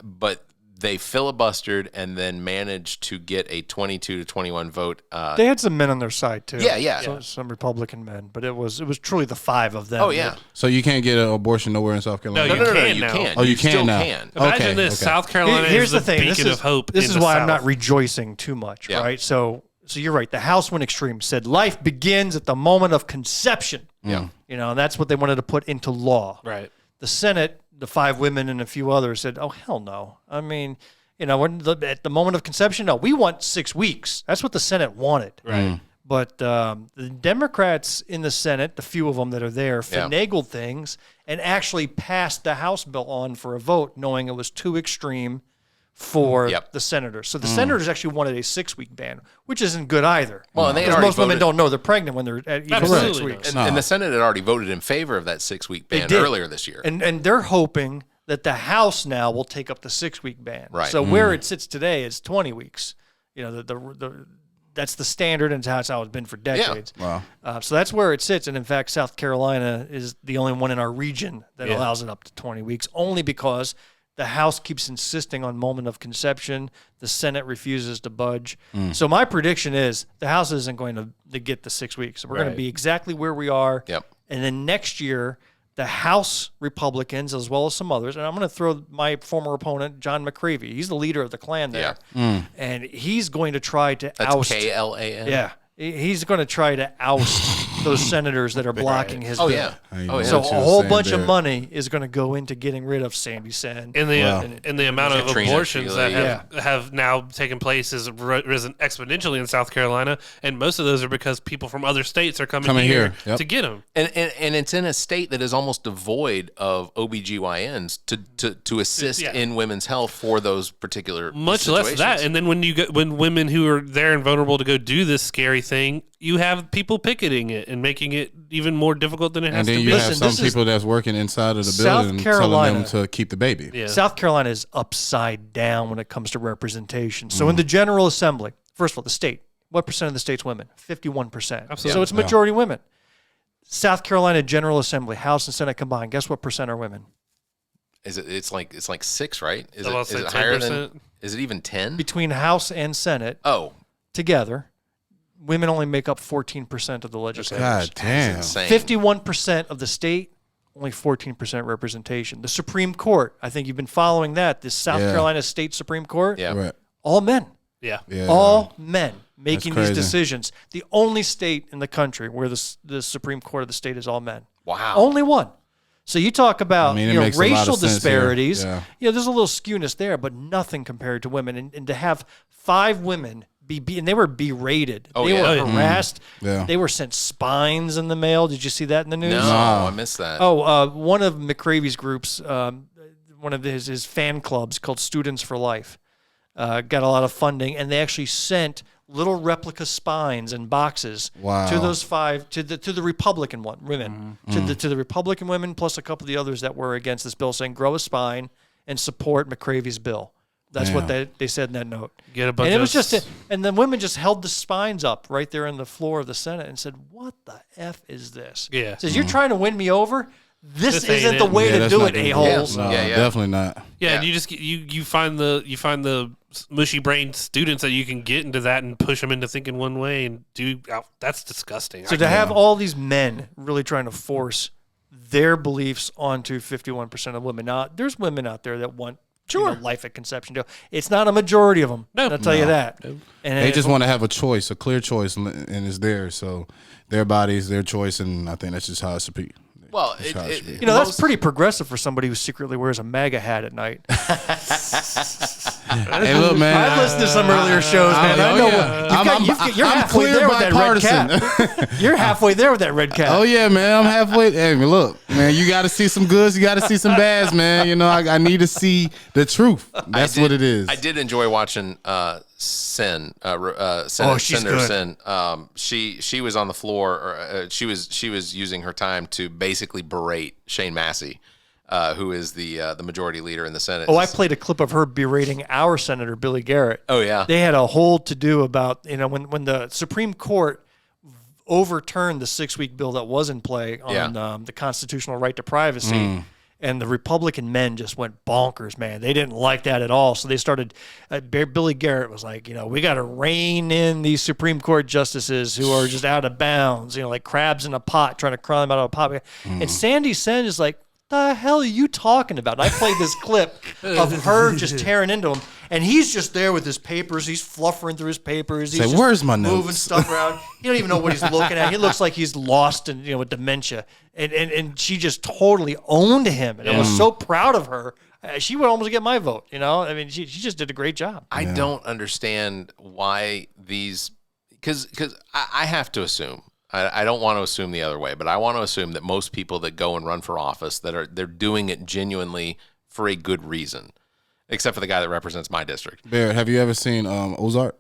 But they filibustered and then managed to get a 22-21 vote. They had some men on their side too. Yeah. Some Republican men, but it was truly the 5 of them. Oh yeah. So you can't get an abortion nowhere in South Carolina? No, No, can you now. can. Oh, you still can now. can. Imagine Okay, this. okay. South Carolina Here's is the the thing. beacon of hope. This in is the why I'm South. not rejoicing too much, Yeah. right? So you're right. The House went extreme. Said life begins at the moment of conception. Yeah. You know, and that's what they wanted to put into law. Right. The Senate, the 5 women and a few others said, "Oh hell no! I mean, you know, at the moment of conception, no, we want 6 weeks. That's what the Senate wanted." Right. But the Democrats in the Senate, the few of them that are there, finagled things and actually passed the House bill on for a vote, knowing it was too extreme for the senators. So the senators actually wanted a 6-week ban, which isn't good either. Well, and they had because already most women voted- don't know they're pregnant when they're at even Absolutely 6 not. weeks. And the Senate had already voted in favor of that 6-week ban did. earlier this year. And they're hoping that the House now will take up the 6-week ban. Right. So where it sits today is 20 weeks. You know, the that's the standard, and that's how it's been for decades. Wow. So that's where it sits. And in fact, South Carolina is the only one in our region that allows it up to 20 weeks, only because the House keeps insisting on moment of conception. The Senate refuses to budge. So my prediction is the House isn't going to get the 6 weeks. We're going to be exactly where we are. Yep. And then next year, the House Republicans, as well as some others, and I'm going to throw my former opponent, John McCravey. He's the leader of the Klan there. And he's going to try to That's oust. KLAN. Yeah. He's going to try to oust those senators that are blocking his bill. Yeah. So a whole bunch of money is going to go into getting rid of Sandy Sen. And the amount of Katrina, abortions Sheila, that have now taken place has risen exponentially in South Carolina, and most of those are because people from other states are coming here to get them. And it's in a state that is almost devoid of OBGYNs to assist in women's health for those particular much less that. And then when women who are there and vulnerable to go do this scary thing, you have people picketing it and making it even more difficult than it has to be. And then you have some people that's working inside of the building telling them to keep the baby. Yeah. South Carolina is upside down when it comes to representation. So in the General Assembly, first of all, the state, what percent of the state's women? 51%. Absolutely. So it's majority women. South Carolina General Assembly, House and Senate combined, guess what percent are women? It's like 6, right? Is it 10%? higher than? Is it even 10? Between House and Senate, together, women only make up 14% of the legislature. God damn, 51% of the state, only 14% representation. The Supreme Court, I think you've been following that. The South Carolina State Supreme Court, all men. Yeah, all men making these decisions. The only state in the country where the Supreme Court of the state is all men. Wow, only one. So you talk about racial disparities. There's a little skewness there, but nothing compared to women. And to have 5 women and they were berated. They were harassed. They were sent spines in the mail. Did you see that in the news? No, I missed that. One of McCravy's groups, one of his fan clubs called Students for Life, got a lot of funding, and they actually sent little replica spines in boxes to those 5 to the Republican women, to the Republican women plus a couple of the others that were against this bill, saying grow a spine and support McCravy's bill. That's what they said in that note. Get a bunch and it was just and the women just held the spines up right there on the floor of the Senate and said, "What the F is this?" Yeah, says you're trying to win me over. This isn't the way to do it, a-holes. No, definitely not. Yeah, and you just you find the mushy brain students that you can get into that and push them into thinking one way and do. That's disgusting. So to have all these men really trying to force their beliefs onto 51% of women. Now, there's women out there that want life at conception. It's not a majority of them. No, I'll tell you that. No. And they just want to have a choice, a clear choice, and it's theirs. So their bodies, their choice, and I think that's just how it should be. Well, that's pretty progressive for somebody who secretly wears a MAGA hat at night. Hey, look, man. I've listened to some earlier shows, man. I know you're halfway there with that red cap. You're halfway there with that red cap. Oh, yeah, man. I'm halfway. Hey, look, man, you got to see some goods. You got to see some bads, man. You know, I need to see the truth. That's what it is. I did enjoy watching Senator Sen. She was on the floor. She was using her time to basically berate Shane Massey, who is the majority leader in the Senate. I played a clip of her berating our Senator Billy Garrett. Oh yeah, they had a whole to do about when the Supreme Court overturned the 6-week bill that was in play on the constitutional right to privacy. And the Republican men just went bonkers, man. They didn't like that at all. So they started, Billy Garrett was like, we got to rein in these Supreme Court justices who are just out of bounds, like crabs in a pot, trying to crawl them out of a pot. And Sandy Sen is like, the hell are you talking about? And I played this clip of her just tearing into him. And he's just there with his papers. He's fluffering through his papers. He's just where's my notes? Moving stuff around. You don't even know what he's looking at. He looks like he's lost in with dementia. And she just totally owned him. And I was so proud of her. She would almost get my vote. I mean, she just did a great job. I don't understand why these because I have to assume. I don't want to assume the other way, but I want to assume that most people that go and run for office they're doing it genuinely for a good reason. Except for the guy that represents my district. Barrett, have you ever seen Ozark?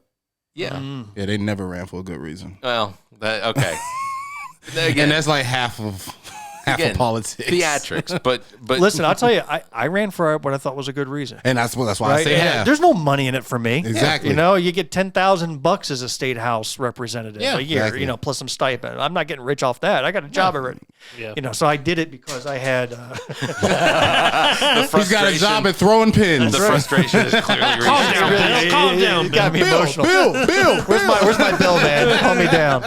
Yeah. Yeah, they never ran for a good reason. Well, okay. And that's like half of politics. Theatrics. But listen, I'll tell you, I ran for what I thought was a good reason. And that's why I say half. There's no money in it for me. Exactly. You get $10,000 as a state house representative a year, exactly. Plus some stipend. I'm not getting rich off that. I got a job already. Yeah. So I did it because I had He's got a job at throwing pins. The frustration is clearly real. Calm down. It got me emotional. Bill. Where's my bill, man? Calm me down.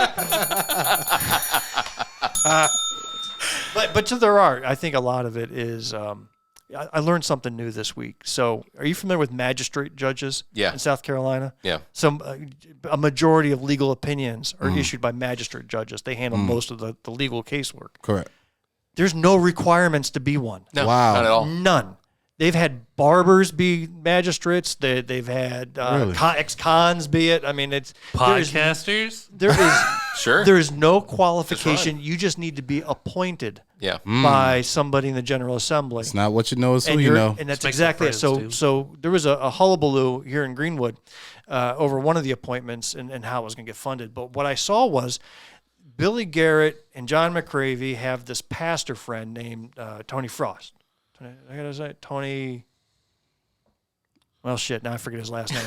But there are. I think a lot of it is I learned something new this week. So, are you familiar with magistrate judges in South Carolina? Yeah. A majority of legal opinions are issued by magistrate judges. They handle most of the legal casework. Correct. There's no requirements to be one. No, Wow. not at all. None. They've had barbers be magistrates. They've had ex-cons be it. I mean, it's Podcasters? There is Sure. There is no qualification. You just need to be appointed by somebody in the General Assembly. It's not what you know, it's who you know. And that's exactly it. So there was a hullabaloo here in Greenwood over one of the appointments and how it was going to get funded. But what I saw was Billy Garrett and John McCravey have this pastor friend named Tony Frost. I gotta say Tony. Well, shit. Now I forget his last name.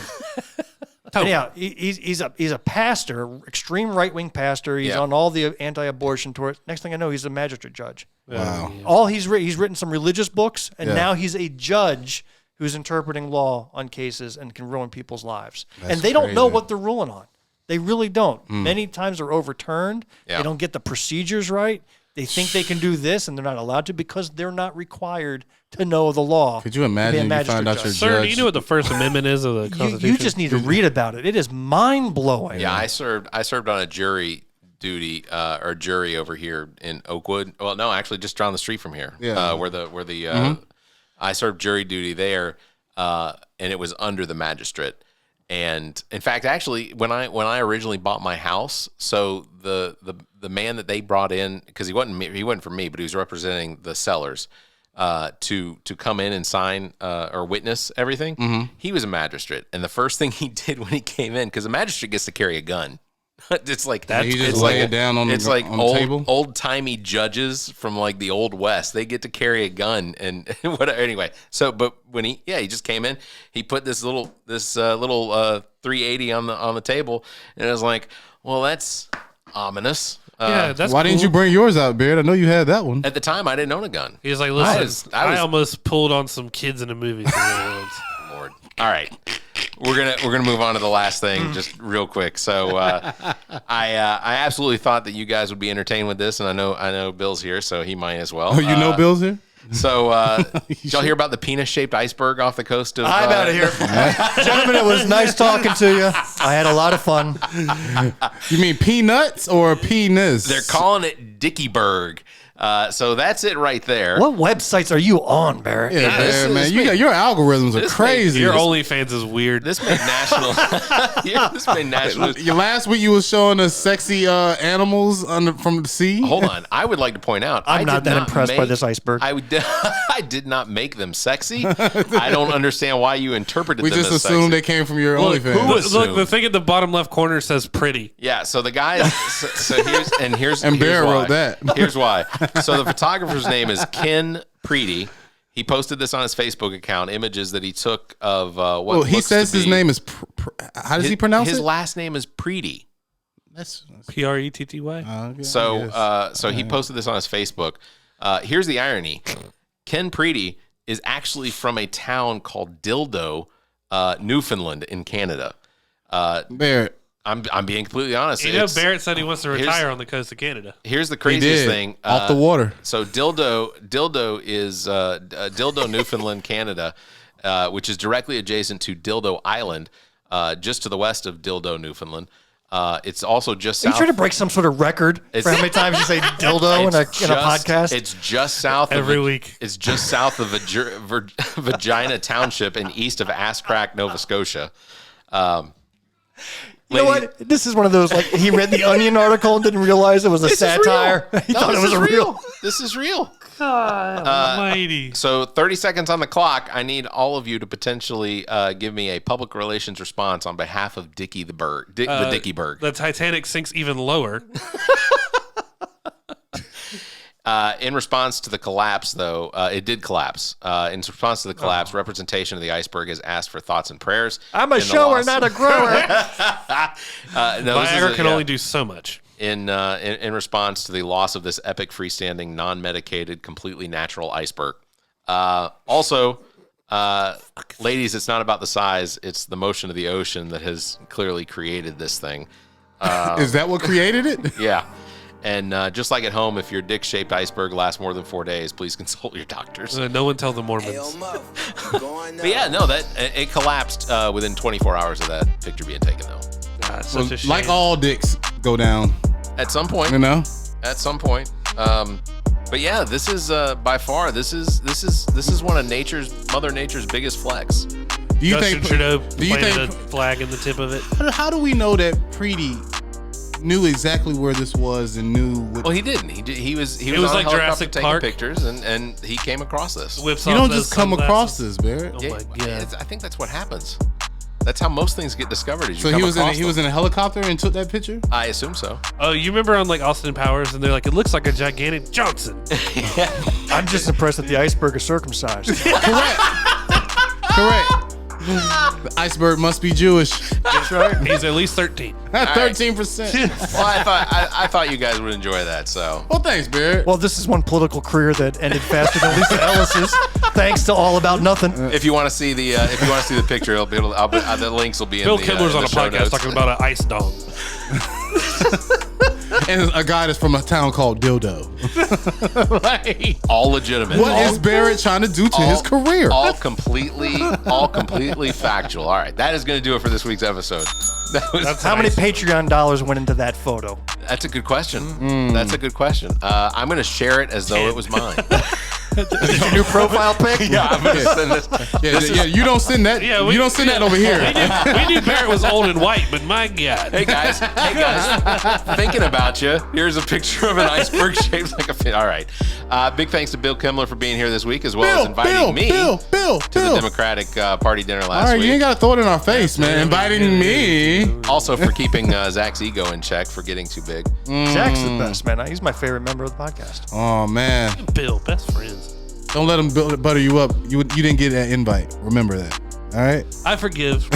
Yeah, he's a pastor, extreme right wing pastor. He's on all the anti-abortion tour. Next thing I know, he's a magistrate judge. Wow. All he's written some religious books, and now he's a judge who's interpreting law on cases and can ruin people's lives. That's and they don't know crazy. what they're ruling on. They really don't. Many times they're overturned. Yeah. They don't get the procedures right. They think they can do this, and they're not allowed to because they're not required to know the law. Could you imagine if you find out your Sir, do judge? you know what the First Amendment is of the Constitution? You just need to read about it. It is mind-blowing. Yeah, I served on a jury duty or jury over here in Oakwood. Well, no, actually just down the street from here. Yeah. Where I served jury duty there, and it was under the magistrate. And in fact, actually, when I originally bought my house, so the man that they brought in, because he wasn't for me, but he was representing the sellers, to come in and sign or witness everything. He was a magistrate, and the first thing he did when he came in, because a magistrate gets to carry a gun. It's like that. You just lay it down on the table. Old timey judges from like the old west. They get to carry a gun and whatever. Anyway, so but when he just came in, he put this little 380 on the table, and it was like, well, that's ominous. Yeah, that's why didn't you bring yours out, Beard? I know you had that one. At the time, I didn't own a gun. He was like, listen, I almost pulled on some kids in a movie. Lord. All right. We're gonna move on to the last thing just real quick. So I absolutely thought that you guys would be entertained with this, and I know Bill's here, so he might as well. Oh, you know Bill's here? So did y'all hear about the penis-shaped iceberg off the coast of? I'm out of here, gentlemen. It was nice talking to you. I had a lot of fun. You mean peanuts or penis? They're calling it Dickieburg. So that's it right there. What websites are you on, Barrett? Yeah, man. Your algorithms are crazy. Your OnlyFans is weird. This made national. This made national. Last week you was showing us sexy animals from the sea. Hold on, I would like to point out I'm not that impressed by this iceberg. I did not make them sexy. I don't understand why you interpreted them as sexy. We just assumed they came from your OnlyFans. Look, the thing at the bottom left corner says pretty. Yeah, so the guy. Here's Bear why. wrote that. Here's why. So the photographer's name is Ken Preedy. He posted this on his Facebook account, images that he took of what Well, he says his name is. How does he pronounce it? His last name is Preedy. That's Pretty. So he posted this on his Facebook. Here's the irony: Ken Preedy is actually from a town called Dildo, Newfoundland in Canada. Barrett. I'm being completely honest. Barrett said he wants to retire on the coast of Canada. Here's the craziest thing. Off the water. So Dildo is Dildo, Newfoundland, Canada, which is directly adjacent to Dildo Island, just to the west of Dildo, Newfoundland. It's also just south. Are you trying to break some sort of record for how many times you say dildo in a podcast? It's just south every week. It's just south of Vagina Township and east of Ass Crack, Nova Scotia. You know what? This is one of those, like, he read the Onion article and didn't realize it was a satire. He thought it was real. This is real. God almighty. So 30 seconds on the clock. I need all of you to potentially give me a public relations response on behalf of Dickie the Dickieburg. The Titanic sinks even lower. In response to the collapse, though, it did collapse. In response to the collapse, representation of the iceberg has asked for thoughts and prayers. I'm a shower, not a grower. Viagra can only do so much. In response to the loss of this epic, freestanding, non-medicated, completely natural iceberg. Also, ladies, it's not about the size; it's the motion of the ocean that has clearly created this thing. Is that what created it? Yeah. And just like at home, if your dick-shaped iceberg lasts more than 4 days, please consult your doctors. No one tell the Mormons. But yeah, no, it collapsed within 24 hours of that picture being taken, though. Such a shame. Like all dicks go down. At some point, You know? At some point. But yeah, this is by far this is one of Mother Nature's biggest flex. Do you Justin think Trudeau do you planted think a flag in the tip of it? how do we know that Preety knew exactly where this was and knew what Well, he didn't. He was was on like a helicopter Jurassic taking Park. pictures, and he came across this. Whips You off don't those just come sunglasses. across this, Barrett. Oh my God. I think that's what happens. That's how most things get discovered. Is you So come he was across in a helicopter and took that picture? I assume so. Oh, you remember on like Austin Powers, and they're like, it looks like a gigantic Johnson. I'm just impressed that the iceberg is circumcised. Correct. The iceberg must be Jewish. That's right. He's at least 13. 13%. Well, I thought you guys would enjoy that. So Well, thanks, Barrett. Well, this is one political career that ended faster than Lisa Ellis's, thanks to All About Nothing. if you want to see the picture, the links will be in Bill the Kimler's in on the a show podcast notes. talking about an ice dong. And a guy that's from a town called Dildo. Like, All legitimate. what is Barrett trying to do to his career? All completely factual. All right, that is going to do it for this week's episode. How many Patreon dollars went into that photo? That's a good question. That's a good question. I'm going to share it as though it was mine. Is this your new profile pic? Yeah, I'm going to send this. Yeah, you don't send that. Yeah, you don't send that over here. We knew Barrett was old and white, but my God. Hey guys, thinking about you. Here's a picture of an iceberg shaped like a fin. All right. Big thanks to Bill Kimler for being here this week, as well as inviting me to the Democratic Party dinner All last right, week. you ain't got to throw it in our face, man. Inviting me. Also for keeping Zach's ego in check for getting too big. Jack's the best, man. He's my favorite member of the podcast. Oh, man. Bill, best friends. Don't let him butter you up. You didn't get that invite. Remember that. All right? I forgive.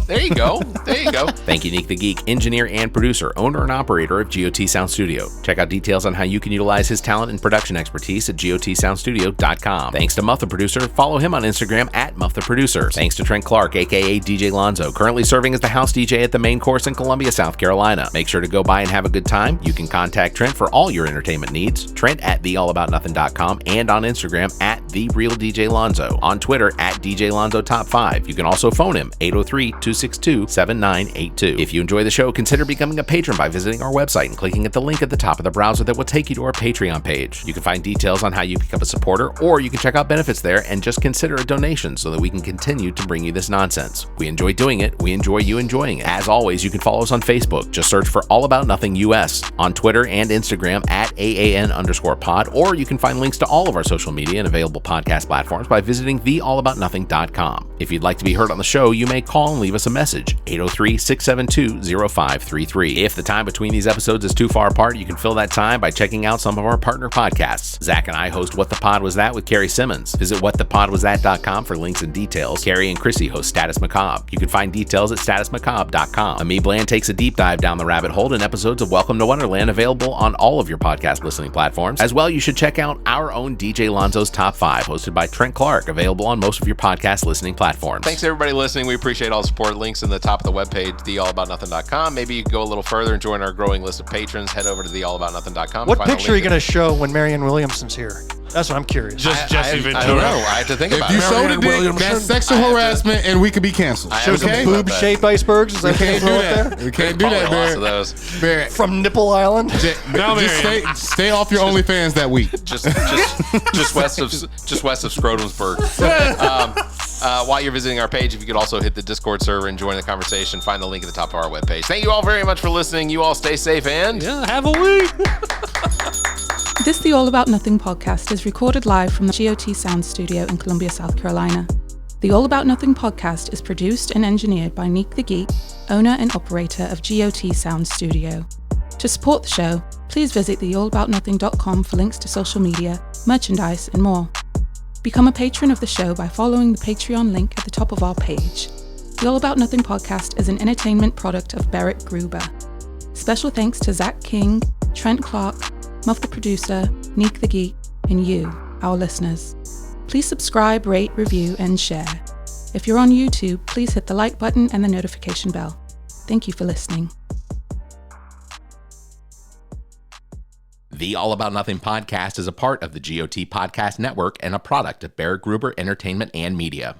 There you go. There you go. Thank you, Nick the Geek, engineer and producer, owner and operator of GOT Sound Studio. Check out details on how you can utilize his talent and production expertise at gotsoundstudio.com. Thanks to Muff the Producer. Follow him on Instagram at Muff the Producer. Thanks to Trent Clark, aka DJ Lonzo, currently serving as the house DJ at the main course in Columbia, South Carolina. Make sure to go by and have a good time. You can contact Trent for all your entertainment needs. Trent at theallaboutnothing.com and on Instagram at TheRealDJLonzo. On Twitter at DJ Lonzo Top 5. You can also phone him 803-262-7982. If you enjoy the show, consider becoming a patron by visiting our website and clicking at the link at the top of the browser that will take you to our Patreon page. You can find details on how you become a supporter, or you can check out benefits there and just consider a donation so that we can continue to bring you this nonsense. We enjoy doing it. We enjoy you enjoying it. As always, you can follow us on Facebook. Just search for All About Nothing US, on Twitter and Instagram at AAN_pod, or you can find links to all of our social media and available podcast platforms by visiting theallaboutnothing.com. If you'd like to be heard on the show, you may call and leave us a message, 803-672-0533. If the time between these episodes is too far apart, you can fill that time by checking out some of our partner podcasts. Zach and I host What the Pod Was That with Carrie Simmons. Visit whatthepodwasthat.com for links and details. Carrie and Chrissy host Status Macabre. You can find details at statusmacabre.com. Ami Bland takes a deep dive down the rabbit hole in episodes of Welcome to Wonderland, available on all of your podcast listening platforms. As well, you should check out our own DJ Lonzo's Top 5, hosted by Trent Clark, available on most of your podcast listening platforms. Thanks everybody listening. We appreciate all the support. Links in the top of the webpage, theallaboutnothing.com. Maybe you can go a little further and join our growing list of patrons. Head over to theallaboutnothing.com. What picture are you going to show when Marianne Williamson's here? That's what I'm curious. Just Jesse Ventura. I don't know. I have to think about If you it. show the dick, that's sexual harassment, and we could be canceled. Show some think about that. boob-shaped icebergs? Is that Can't do throw up that. there? We can't do that, Probably lots of Barrett. those. Barrett, From Nipple Island? just stay off your OnlyFans that week. just west of Scrotumsburg. While you're visiting our page, if you could also hit the Discord server and join the conversation, find the link at the top of our webpage. Thank you all very much for listening. You all stay safe and Yeah, have a week. This The All About Nothing podcast is recorded live from the GOT Sound Studio in Columbia, South Carolina. The All About Nothing podcast is produced and engineered by Nick the Geek, owner and operator of GOT Sound Studio. To support the show, please visit theallaboutnothing.com for links to social media, merchandise, and more. Become a patron of the show by following the Patreon link at the top of our page. The All About Nothing podcast is an entertainment product of Barrett Gruber. Special thanks to Zach King, Trent Clark, Muff the Producer, Nick the Geek, and you, our listeners. Please subscribe, rate, review, and share. If you're on YouTube, please hit the like button and the notification bell. Thank you for listening. The All About Nothing podcast is a part of the GOT Podcast Network and a product of Barrett Gruber Entertainment and Media.